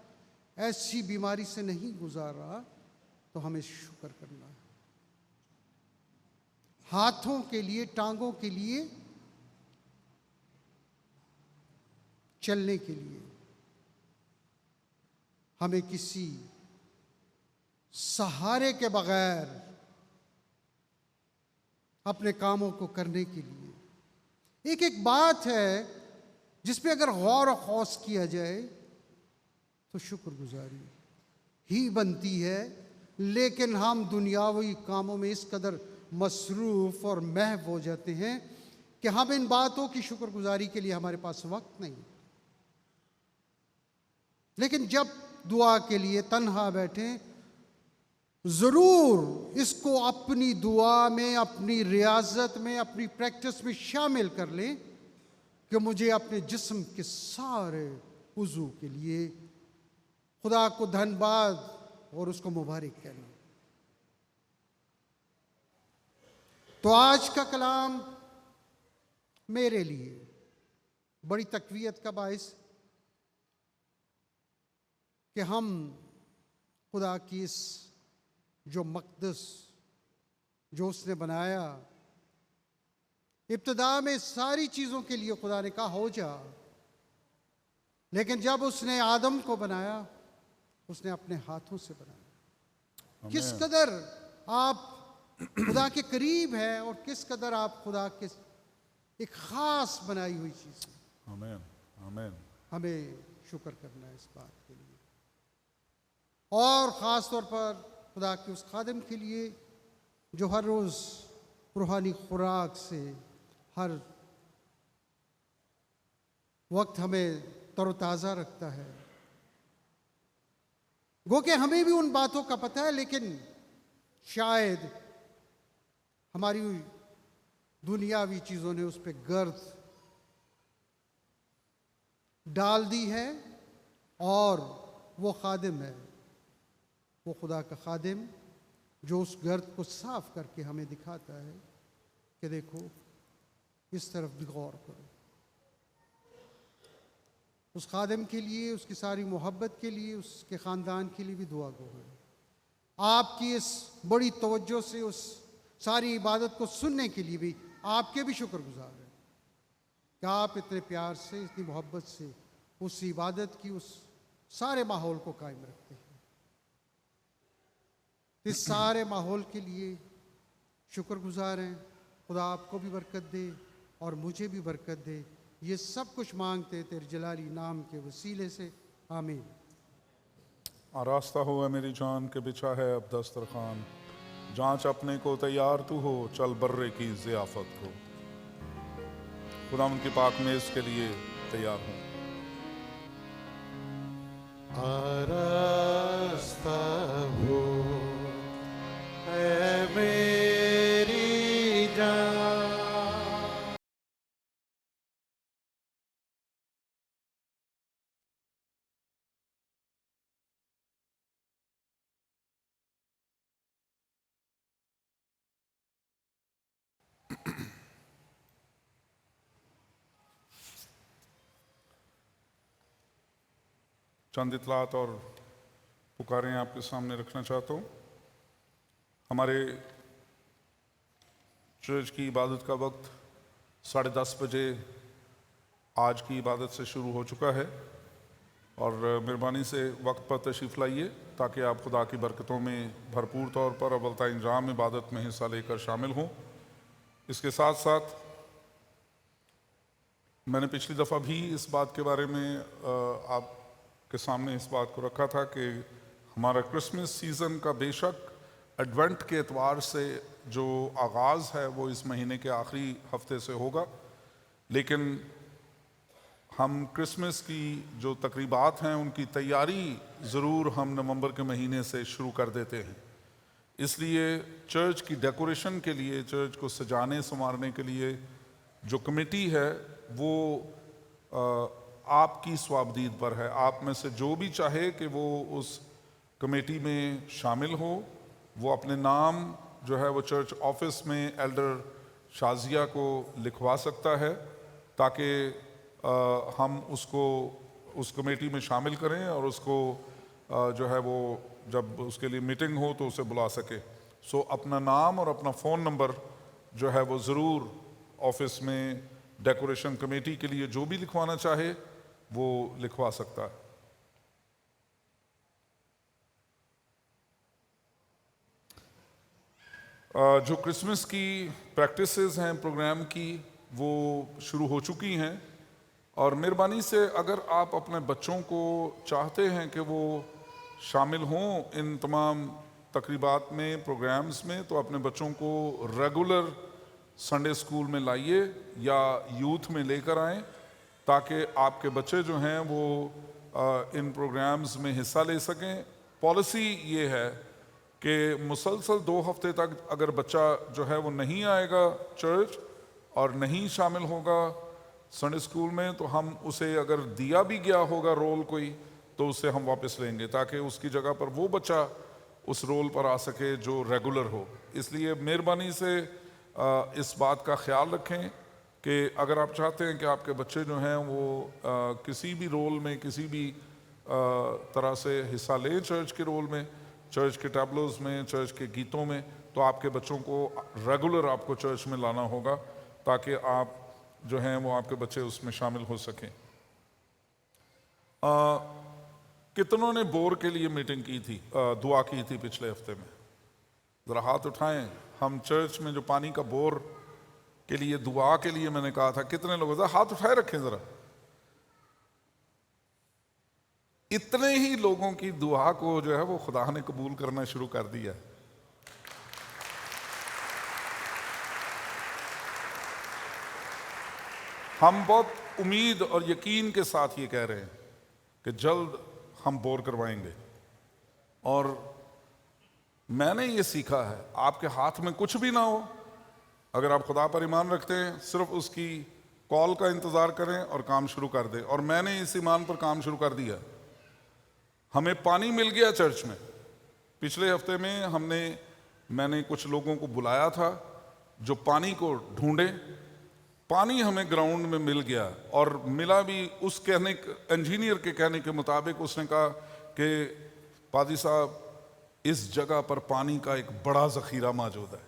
ऐसी बीमारी से नहीं गुजारा, तो हमें शुक्र करना है। हाथों के लिए, टांगों के लिए, चलने के लिए हमें किसी सहारे के बगैर अपने कामों को करने के लिए एक एक बात है जिस पे अगर गौर और खौस किया जाए तो शुक्रगुजारी ही बनती है। लेकिन हम दुनियावी कामों में इस कदर मसरूफ़ और महव हो जाते हैं कि हम इन बातों की शुक्रगुजारी के लिए हमारे पास वक्त नहीं। लेकिन जब दुआ के लिए तन्हा बैठें, ज़रूर इसको अपनी दुआ में, अपनी रियाजत में, अपनी प्रैक्टिस में शामिल कर लें कि मुझे अपने जिस्म के सारे उज़ू के लिए खुदा को धन्यवाद और उसको मुबारक कहना। तो आज का कलाम मेरे लिए बड़ी तकवीयत का बाइस कि हम खुदा की इस जो मक़दस जो उसने बनाया, इब्तिदा में सारी चीज़ों के लिए खुदा ने कहा हो जा, लेकिन जब उसने आदम को बनाया उसने अपने हाथों से बनाया। किस कदर आप खुदा के करीब हैं और किस कदर आप खुदा के एक ख़ास बनाई हुई चीज़ है। आमीन, आमीन। हमें शुक्र करना है इस बात के लिए, और ख़ास तौर पर खुदा के उस खादिम के लिए जो हर रोज़ रूहानी खुराक से हर वक्त हमें तरोताज़ा रखता है। गो कि हमें भी उन बातों का पता है, लेकिन शायद हमारी दुनियावी चीज़ों ने उस पर गर्द डाल दी है, और वो खादिम है, वो खुदा का खादिम जो उस गर्द को साफ करके हमें दिखाता है कि देखो इस तरफ भी गौर करो। उस खादिम के लिए, उसकी सारी मोहब्बत के लिए, उसके ख़ानदान के लिए भी दुआ गो है। आपकी इस बड़ी तवज्जो से उस सारी इबादत को सुनने के लिए भी आपके भी शुक्रगुजार हैं कि आप इतने प्यार से, इतनी मोहब्बत से उस इबादत की, उस सारे माहौल को कायम रखते हैं। इस सारे माहौल के लिए शुक्रगुजार हैं। खुदा आपको भी बरकत दे और मुझे भी बरकत दे। ये सब कुछ मांगते तेरे जलाली नाम के वसीले से, आमीन। आरास्ता हो है मेरी जान के बिछा है अब दस्तरखान, जांच अपने को तैयार तू हो, चल बर्रे की ज़ियाफत को। खुदा उनकी पाक मेज़ के लिए तैयार हूँ। आरास्ता हो है मेरी जान। चंद इतलात और पुकारें आपके सामने रखना चाहता हूँ। हमारे चर्च की इबादत का वक्त 10:30 बजे आज की इबादत से शुरू हो चुका है, और मेहरबानी से वक्त पर तशरीफ़ लाइए ताकि आप खुदा की बरकतों में भरपूर तौर पर अव्वल इंजाम इबादत में हिस्सा लेकर शामिल हों। इसके साथ साथ मैंने पिछली दफ़ा भी इस बात के बारे में आपके सामने इस बात को रखा था कि हमारा क्रिसमस सीज़न का बेशक एडवेंट के एतवार से जो आगाज़ है वो इस महीने के आखिरी हफ्ते से होगा, लेकिन हम क्रिसमस की जो तकरीबात हैं उनकी तैयारी ज़रूर हम नवंबर के महीने से शुरू कर देते हैं। इसलिए चर्च की डेकोरेशन के लिए, चर्च को सजाने संवारने के लिए जो कमेटी है वो आपकी स्वाबदीद पर है। आप में से जो भी चाहे कि वो उस कमेटी में शामिल हो, वो अपने नाम जो है वो चर्च ऑफिस में एल्डर शाजिया को लिखवा सकता है, ताकि हम उसको उस कमेटी में शामिल करें और उसको जो है वो जब उसके लिए मीटिंग हो तो उसे बुला सके। सो अपना नाम और अपना फ़ोन नंबर जो है वो ज़रूर ऑफिस में डेकोरेशन कमेटी के लिए जो भी लिखवाना चाहे वो लिखवा सकता है। जो क्रिसमस की प्रैक्टिसेस हैं प्रोग्राम की वो शुरू हो चुकी हैं, और मेहरबानी से अगर आप अपने बच्चों को चाहते हैं कि वो शामिल हों इन तमाम तकरीबात में, प्रोग्राम्स में, तो अपने बच्चों को रेगुलर संडे स्कूल में लाइए या यूथ में लेकर आएं, ताकि आपके बच्चे जो हैं वो इन प्रोग्राम्स में हिस्सा ले सकें। पॉलिसी ये है कि मुसलसल 2 हफ्ते तक अगर बच्चा जो है वो नहीं आएगा चर्च और नहीं शामिल होगा संडे स्कूल में, तो हम उसे अगर दिया भी गया होगा रोल कोई, तो उसे हम वापस लेंगे ताकि उसकी जगह पर वो बच्चा उस रोल पर आ सके जो रेगुलर हो। इसलिए मेहरबानी से इस बात का ख्याल रखें कि अगर आप चाहते हैं कि आपके बच्चे जो हैं वो किसी भी रोल में, किसी भी तरह से हिस्सा लें चर्च के रोल में, चर्च के टैबलोज में, चर्च के गीतों में, तो आपके बच्चों को रेगुलर आपको चर्च में लाना होगा ताकि आप जो हैं वो आपके बच्चे उसमें शामिल हो सकें। कितनों ने बोर के लिए मीटिंग की थी, दुआ की थी पिछले हफ्ते में? ज़रा हाथ उठाएं। हम चर्च में जो पानी का बोर के लिए दुआ के लिए मैंने कहा था, कितने लोग? ज़रा हाथ उठाए रखें ज़रा। इतने ही लोगों की दुआ को जो है वो खुदा ने कबूल करना शुरू कर दिया। हम बहुत उम्मीद और यकीन के साथ ये कह रहे हैं कि जल्द हम बोर करवाएंगे। और मैंने ये सीखा है, आपके हाथ में कुछ भी ना हो, अगर आप खुदा पर ईमान रखते हैं, सिर्फ उसकी कॉल का इंतज़ार करें और काम शुरू कर दें। और मैंने इस ईमान पर काम शुरू कर दिया। हमें पानी मिल गया चर्च में। पिछले हफ्ते में मैंने कुछ लोगों को बुलाया था जो पानी को ढूंढे। पानी हमें ग्राउंड में मिल गया, और मिला भी उस इंजीनियर के कहने के मुताबिक। उसने कहा कि पादी साहब, इस जगह पर पानी का एक बड़ा ज़ख़ीरा मौजूद है,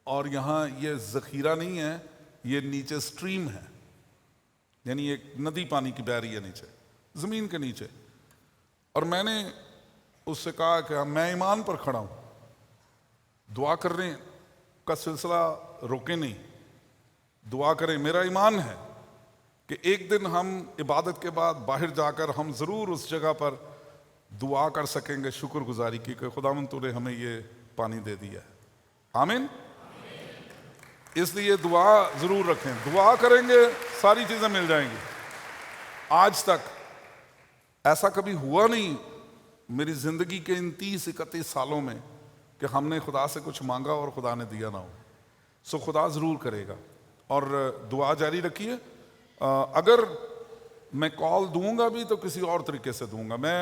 और यहाँ ये ज़ख़ीरा नहीं है, ये नीचे स्ट्रीम है, यानी एक नदी पानी की बह रही है नीचे, ज़मीन के नीचे। और मैंने उससे कहा कि मैं ईमान पर खड़ा हूँ, दुआ करने का सिलसिला रोके नहीं, दुआ करें। मेरा ईमान है कि एक दिन हम इबादत के बाद बाहर जाकर हम ज़रूर उस जगह पर दुआ कर सकेंगे शुक्रगुजारी की कि खुदावंद तूने हमें ये पानी दे दिया है। आमीन। इसलिए दुआ ज़रूर रखें, दुआ करेंगे सारी चीज़ें मिल जाएंगी। आज तक ऐसा कभी हुआ नहीं मेरी ज़िंदगी के इन 30-31 सालों में कि हमने खुदा से कुछ मांगा और खुदा ने दिया ना हो। सो खुदा ज़रूर करेगा, और दुआ जारी रखिए। अगर मैं कॉल दूंगा भी तो किसी और तरीके से दूंगा। मैं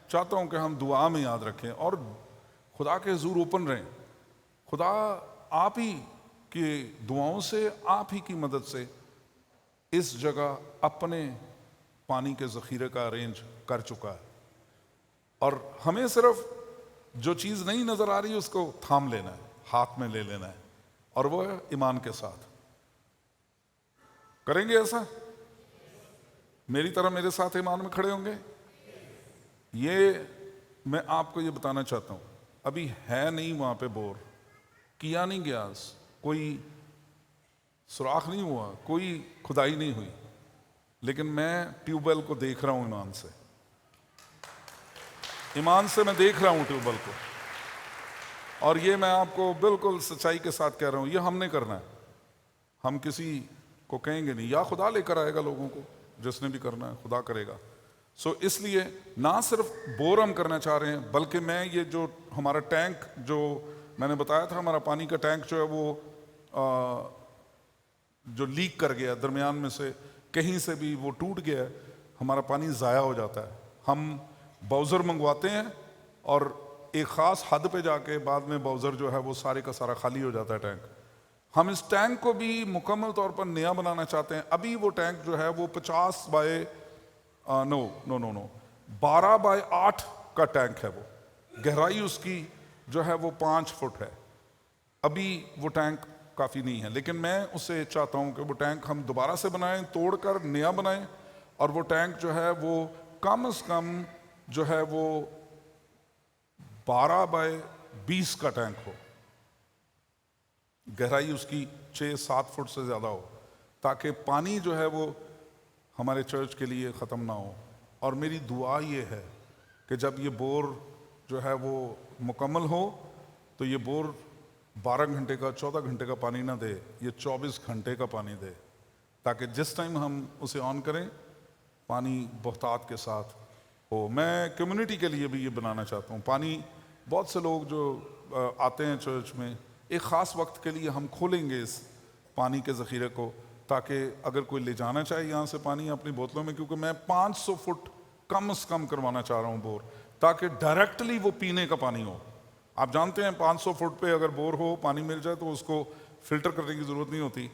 चाहता हूं कि हम दुआ में याद रखें और खुदा के हुजूर ओपन रहें। खुदा आप ही की दुआओं से, आप ही की मदद से इस जगह अपने पानी के ज़ख़ीरे का अरेंज कर चुका है, और हमें सिर्फ जो चीज़ नहीं नज़र आ रही उसको थाम लेना है, हाथ में ले लेना है, और वो है ईमान के साथ। करेंगे ऐसा? मेरी तरह मेरे साथ ईमान में खड़े होंगे? ये मैं आपको ये बताना चाहता हूँ, अभी है नहीं वहाँ पे बोर, किया नहीं गया, कोई सुराख नहीं हुआ, कोई खुदाई नहीं हुई, लेकिन मैं ट्यूबवेल को देख रहा हूँ ईमान से मैं देख रहा हूँ ट्यूबवेल को। और ये मैं आपको बिल्कुल सच्चाई के साथ कह रहा हूँ, ये हमने करना है। हम किसी को कहेंगे नहीं, या खुदा लेकर आएगा लोगों को, जिसने भी करना है खुदा करेगा। सो इसलिए ना सिर्फ बोर हम करना चाह रहे हैं, बल्कि मैं ये जो हमारा टैंक, जो मैंने बताया था, हमारा पानी का टैंक जो है वो जो लीक कर गया दरमियान में से, कहीं से भी वो टूट गया, हमारा पानी ज़ाया हो जाता है। हम बाउज़र मंगवाते हैं और एक ख़ास हद पे जाके बाद में बाउज़र जो है वो सारे का सारा खाली हो जाता है टैंक। हम इस टैंक को भी मुकम्मल तौर पर नया बनाना चाहते हैं। अभी वो टैंक जो है वो 50 बाय 12 बाय 8 का टैंक है। वो गहराई उसकी जो है वो 5 फुट है। अभी वो टैंक काफ़ी नहीं है, लेकिन मैं उससे चाहता हूँ कि वो टैंक हम दोबारा से बनाएं, तोड़कर नया बनाएं, और वो टैंक जो है वो कम से कम जो है वो 12 बाय 20 का टैंक हो। गहराई उसकी 6-7 फुट से ज़्यादा हो, ताकि पानी जो है वो हमारे चर्च के लिए ख़त्म ना हो। और मेरी दुआ ये है कि जब ये बोर जो है वो मुकम्मल हो तो ये बोर 12 घंटे का 14 घंटे का पानी ना दे, ये 24 घंटे का पानी दे, ताकि जिस टाइम हम उसे ऑन करें पानी बहुतात के साथ हो। मैं कम्युनिटी के लिए भी ये बनाना चाहता हूँ। पानी बहुत से लोग जो आते हैं चर्च में, एक ख़ास वक्त के लिए हम खोलेंगे इस पानी के ज़ख़ीरे को, ताकि अगर कोई ले जाना चाहे यहाँ से पानी अपनी बोतलों में, क्योंकि मैं 500 फुट कम से कम करवाना चाह रहा हूँ बोर, ताकि डायरेक्टली वो पीने का पानी हो। आप जानते हैं 500 फुट पे अगर बोर हो, पानी मिल जाए तो उसको फ़िल्टर करने की ज़रूरत नहीं होती,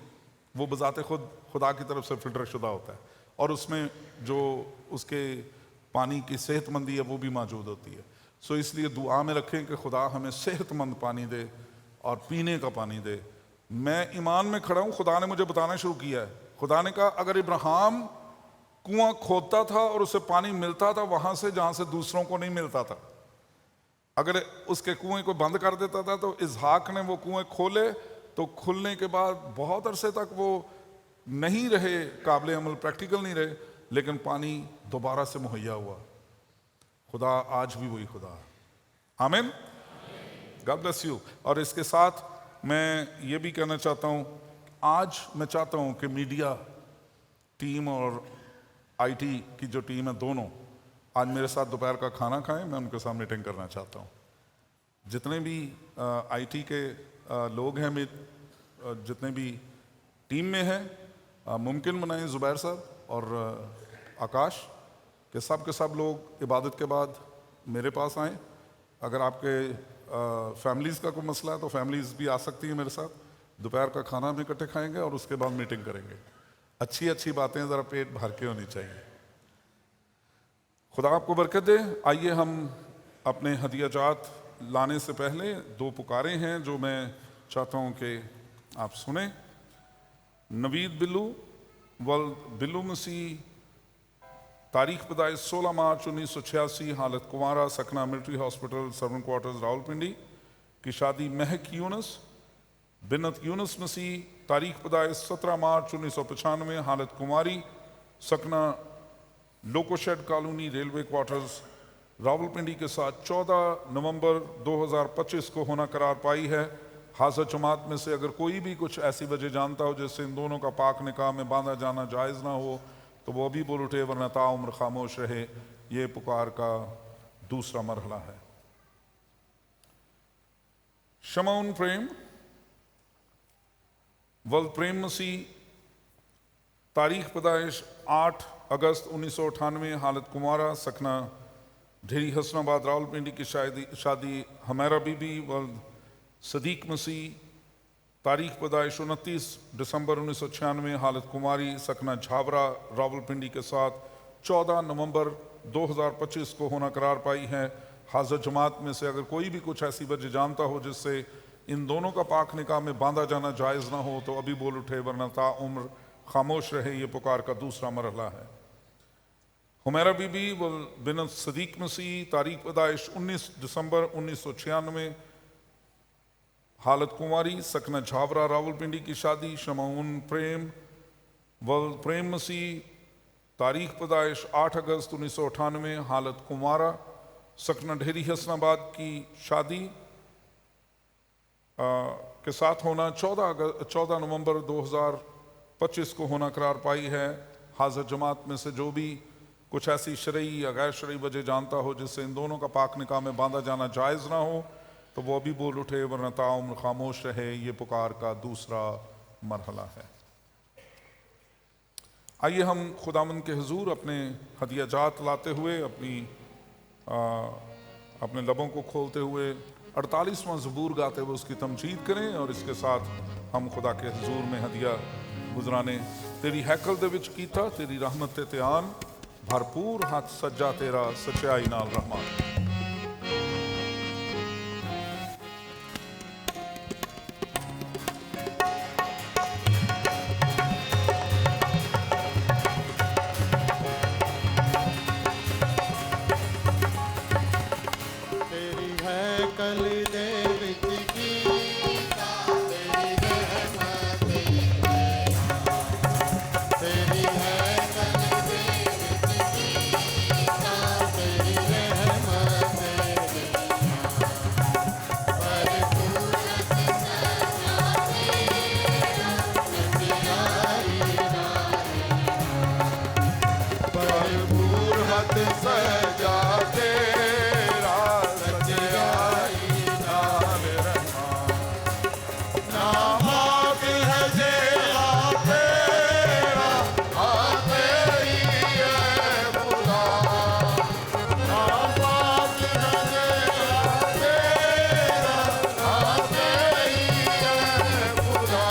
वो बज़ाते खुद खुदा की तरफ से फ़िल्टर शुदा होता है, और उसमें जो उसके पानी की सेहतमंदी है वो भी मौजूद होती है। सो इसलिए दुआ में रखें कि खुदा हमें सेहतमंद पानी दे और पीने का पानी दे। मैं ईमान में खड़ा हूँ, खुदा ने मुझे बताना शुरू किया है। खुदा ने कहा अगर इब्राहिम कुआं खोदता था और उसे पानी मिलता था वहां से जहां से दूसरों को नहीं मिलता था, अगर उसके कुएं को बंद कर देता था, तो इसहाक ने वो कुएं खोले, तो खुलने के बाद बहुत अरसे तक वो नहीं रहे काबिल अमल, प्रैक्टिकल नहीं रहे, लेकिन पानी दोबारा से मुहैया हुआ। खुदा आज भी वही खुदा है। आमीन। God bless you. और इसके साथ मैं ये भी कहना चाहता हूँ, आज मैं चाहता हूँ कि मीडिया टीम और आईटी की जो टीम है, दोनों आज मेरे साथ दोपहर का खाना खाएं। मैं उनके साथ मीटिंग करना चाहता हूँ। जितने भी आईटी के लोग हैं, जितने भी टीम में हैं, मुमकिन बनाएं ज़ुबैर साहब और आकाश के सब लोग इबादत के बाद मेरे पास आएँ। अगर आपके फैमिलीज़ का कोई मसला है तो फैमिलीज़ भी आ सकती हैं मेरे साथ। दोपहर का खाना हम इकट्ठे खाएंगे और उसके बाद मीटिंग करेंगे। अच्छी बातें ज़रा पेट भर के होनी चाहिए। खुदा आपको बरकत दे। आइए हम अपने हदियाजात लाने से पहले 2 पुकारें हैं जो मैं चाहता हूँ कि आप सुने। नवीद बिल्लू वल बिल्लू मसीह, तारीख पैदाइश 16 मार्च 1986, हालत कुंवारा, सकना military hospital, servant quarters, Rawalpindi की शादी महक यूनुस बिनत यूनुस मसीह, तारीख पैदाइश 17 मार्च 1995, हालत कुमारी, सकना loco shed colony, railway quarters, Rawalpindi के साथ 14 नवंबर 2025 को होना करार पाई है। हाज़िर जमात में से अगर कोई भी कुछ ऐसी वजह जानता हो जिससे इन दोनों का पाक निकाह में बांधा जाना जायज़ ना हो तो वो अभी बोल उठे, वरना ताउम्र खामोश रहे। ये पुकार का दूसरा मरहला है। शमौन प्रेम वल प्रेम मसीह, तारीख पैदाइश 8 अगस्त 1998, हालत कुमारा, सकना ढेरी हसनाबाद, रावलपिंडी की शादी हमेरा बीबी वल सदीक मसीह, तारीख पैदाइश 29 दिसंबर 1996, हालत कुमारी, सकना झाबरा, रावलपिंडी के साथ 14 नवंबर 2025 को होना करार पाई है। हाज़िर जमात में से अगर कोई भी कुछ ऐसी वजह जानता हो जिससे इन दोनों का पाक निकाह में बांधा जाना जायज़ ना हो तो अभी बोल उठे, वरना ताउम्र खामोश रहे। ये पुकार का दूसरा मरहला है। हुमैरा बीबी व बिनत सदीक मसीह, तारीख पैदाइश 19 दिसंबर 1996, हालत कुंवारी, सकना झाबरा, रावलपिंडी की शादी शमौन प्रेम वल प्रेम मसीह, तारीख पैदाइश 8 अगस्त 1998, हालत कुंवारा, सकना ढेरी हसनाबाद की शादी के साथ होना 14 नवंबर 2025 को होना करार पाई है। हाज़िर जमात में से जो भी कुछ ऐसी शरई या गैर शरई वजह जानता हो जिससे इन दोनों का पाक निकाह में बांधा जाना जायज़ ना हो तो वो अभी बोल उठे, वरना ताउम्र खामोश रहे। ये पुकार का दूसरा मरहला है। आइए हम खुदावंद के हुजूर अपने हदियाजात लाते हुए, अपने लबों को खोलते हुए 48वां ज़बूर गाते हुए उसकी तमजीद करें और इसके साथ हम खुदा के हजूर में हदिया गुजराने। तेरी हैकल दे विच कीता तेरी रहमत ते ध्यान, भरपूर हाथ सज्जा तेरा सच्चाई नाल रहमान। तेरी हैकल दे विच कीता तेरी रहमत तेरी हैकल दे विच कीता तेरी रहमत भरपूर हथ सजा तेरा सच्चाई नाल रहमान। नामाक है जेला तेरा आते ही है खुदा। नामाक है जेला तेरा आते ही है खुदा।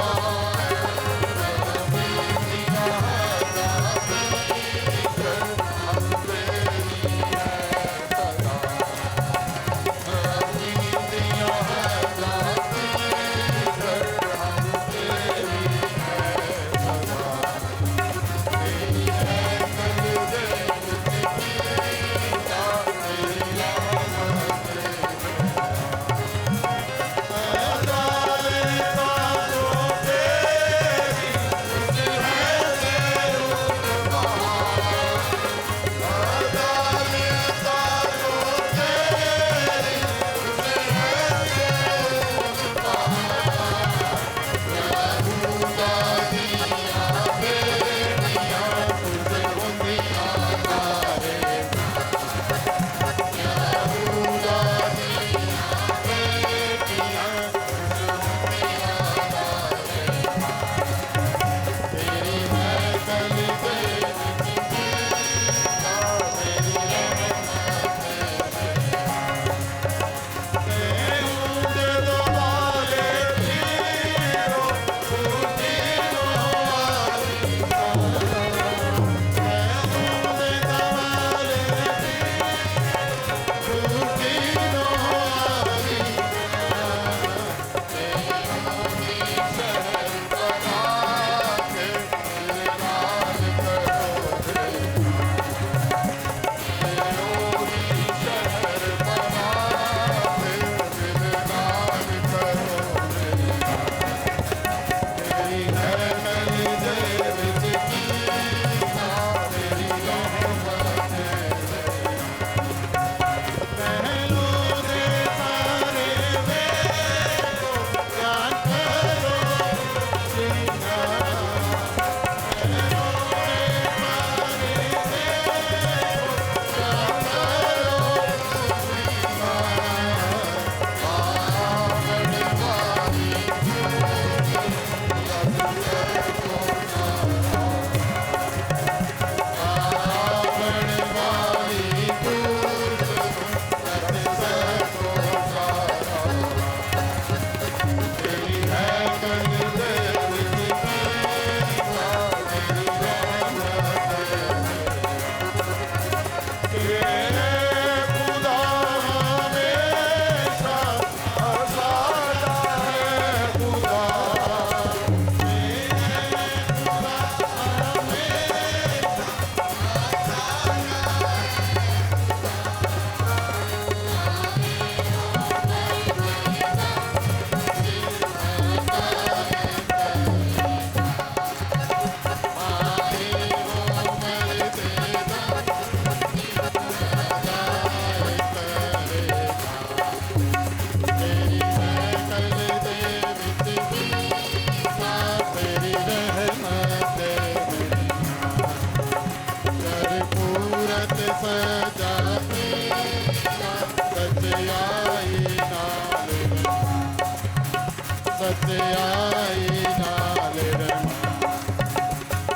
सच्चाई नाल रहमान,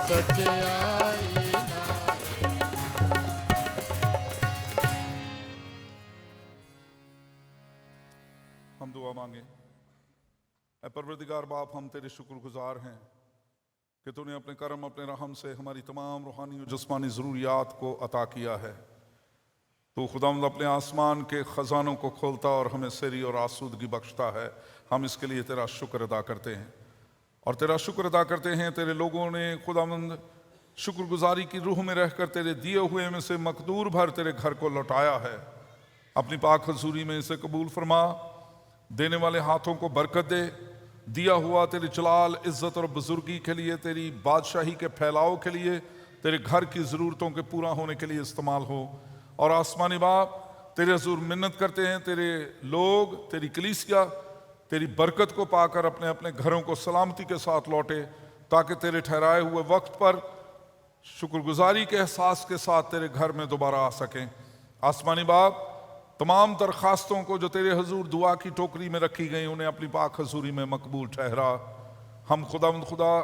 सच्चाई नाल। मांगे। ऐ परवरदिगार बाप, हम तेरे शुक्रगुजार हैं कि तूने अपने करम, अपने रहम से हमारी तमाम रूहानी और जिस्मानी ज़रूरियात को अता किया है। तो खुदावंद अपने आसमान के ख़जानों को खोलता और हमें सेरी और आसूदगी बख्शता है। हम इसके लिए तेरा शुक्र अदा करते हैं और तेरा शुक्र अदा करते हैं। तेरे लोगों ने खुदावंद शुक्रगुजारी की रूह में रहकर तेरे दिए हुए में से मकदूर भर तेरे घर को लौटाया है। अपनी पाक हजूरी में इसे कबूल फरमा। देने वाले हाथों को बरकत दे। दिया हुआ तेरे जलाल, इज़्ज़त और बुजुर्गी के लिए, तेरी बादशाही के फैलाव के लिए, तेरे घर की ज़रूरतों के पूरा होने के लिए इस्तेमाल हो। और आसमानी बाप, तेरे हजूर मिन्नत करते हैं तेरे लोग, तेरी कलीसिया तेरी बरकत को पाकर अपने अपने घरों को सलामती के साथ लौटे, ताकि तेरे ठहराए हुए वक्त पर शुक्रगुजारी के एहसास के साथ तेरे घर में दोबारा आ सकें। आसमानी बाप, तमाम दरखास्तों को जो तेरे हजूर दुआ की टोकरी में रखी गई, उन्हें अपनी पाक हजूरी में मकबूल ठहरा। हम खुदा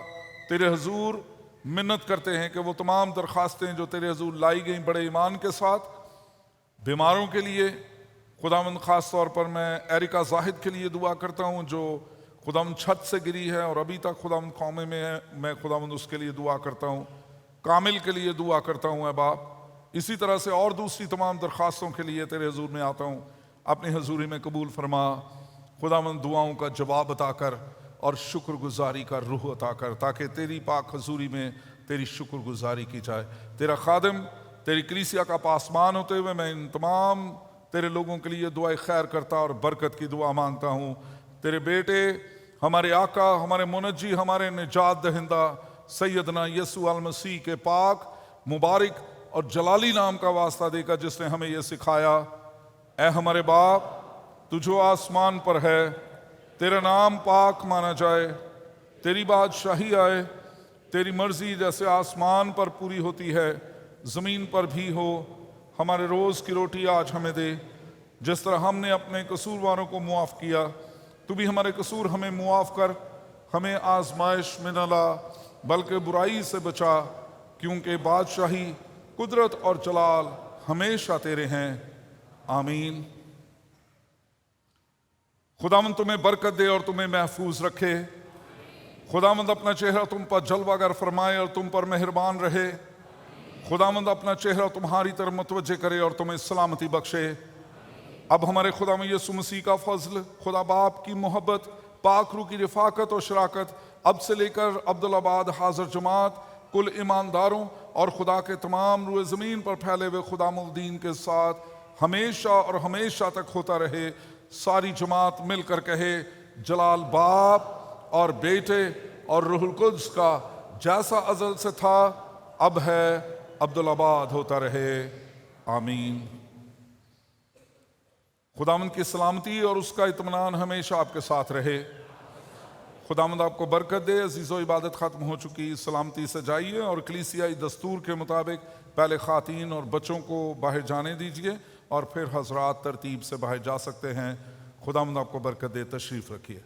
तेरे हजूर मिन्नत करते हैं कि वो तमाम दरखास्तें जो तेरे हजूर लाई गई बड़े ईमान के साथ, बीमारों के लिए खुदावंद, ख़ास तौर पर मैं एरिका जाहिद के लिए दुआ करता हूँ जो खुदावंद छत से गिरी है और अभी तक खुदावंद कौमे में है। मैं खुदावंद उसके लिए दुआ करता हूँ। कामिल के लिए दुआ करता हूँ। बाप, इसी तरह से और दूसरी तमाम दरख्वास्तों के लिए तेरे हजूर में आता हूँ। अपनी हजूरी में कबूल फरमा। खुदावंद दुआओं का जवाब अता कर और शुक्रगुजारी का रूह अता कर, ताकि तेरी पाक हजूरी में तेरी शुक्रगुजारी की जाए। तेरा खादिम तेरी कलीसिया का पासमान होते हुए मैं इन तमाम तेरे लोगों के लिए दुआ खैर करता और बरकत की दुआ मांगता हूँ। तेरे बेटे, हमारे आका, हमारे मुनज्जी, हमारे निजात दहिंदा सैयदना यसू अल मसीह के पाक, मुबारक और जलाली नाम का वास्ता देकर, जिसने हमें यह सिखाया, ऐ हमारे बाप, तू जो आसमान पर है, तेरा नाम पाक माना जाए, तेरी बादशाही आए, तेरी मर्जी जैसे आसमान पर पूरी होती है ज़मीन पर भी हो। हमारे रोज़ की रोटी आज हमें दे। जिस तरह हमने अपने कसूरवारों को मुआफ़ किया, तू भी हमारे कसूर हमें मुआफ़ कर। हमें आजमाइश में न ला, बल्कि बुराई से बचा, क्योंकि बादशाही, कुदरत और जलाल हमेशा तेरे हैं। आमीन। खुदावंद तुम्हें बरकत दे और तुम्हें महफूज रखे। खुदावंद अपना चेहरा तुम पर जलवागर फरमाए और तुम पर मेहरबान रहे। खुदावंद अपना चेहरा तुम्हारी तरफ मुतवज्जे करे और तुम्हें सलामती बख्शे। अब हमारे खुदा में यीशु मसीह का फजल, खुदा बाप की मोहब्बत, पाक रूह की रिफाकत और शराकत अब से लेकर अब्दुल्लाबाद हाजिर जमात, कुल ईमानदारों और खुदा के तमाम रूए ज़मीन पर फैले हुए खुदामुद्दीन के साथ हमेशा और हमेशा तक होता रहे। सारी जमात मिलकर कहे, जलाल बाप और बेटे और रूहुल कुद्स का, जैसा अज़ल से था, अब है, अब्दुल्लाबाद होता रहे। आमीन। खुदावंद की सलामती और उसका इत्मीनान हमेशा आपके साथ रहे। खुदावंद आपको बरकत दे। अजीज़ो, इबादत ख़त्म हो चुकी, सलामती से जाइए और कलीसियाई दस्तूर के मुताबिक पहले ख़ातीन और बच्चों को बाहर जाने दीजिए और फिर हजरात तरतीब से बाहर जा सकते हैं। खुदावंद आपको बरकत दे। तशरीफ़ रखिए।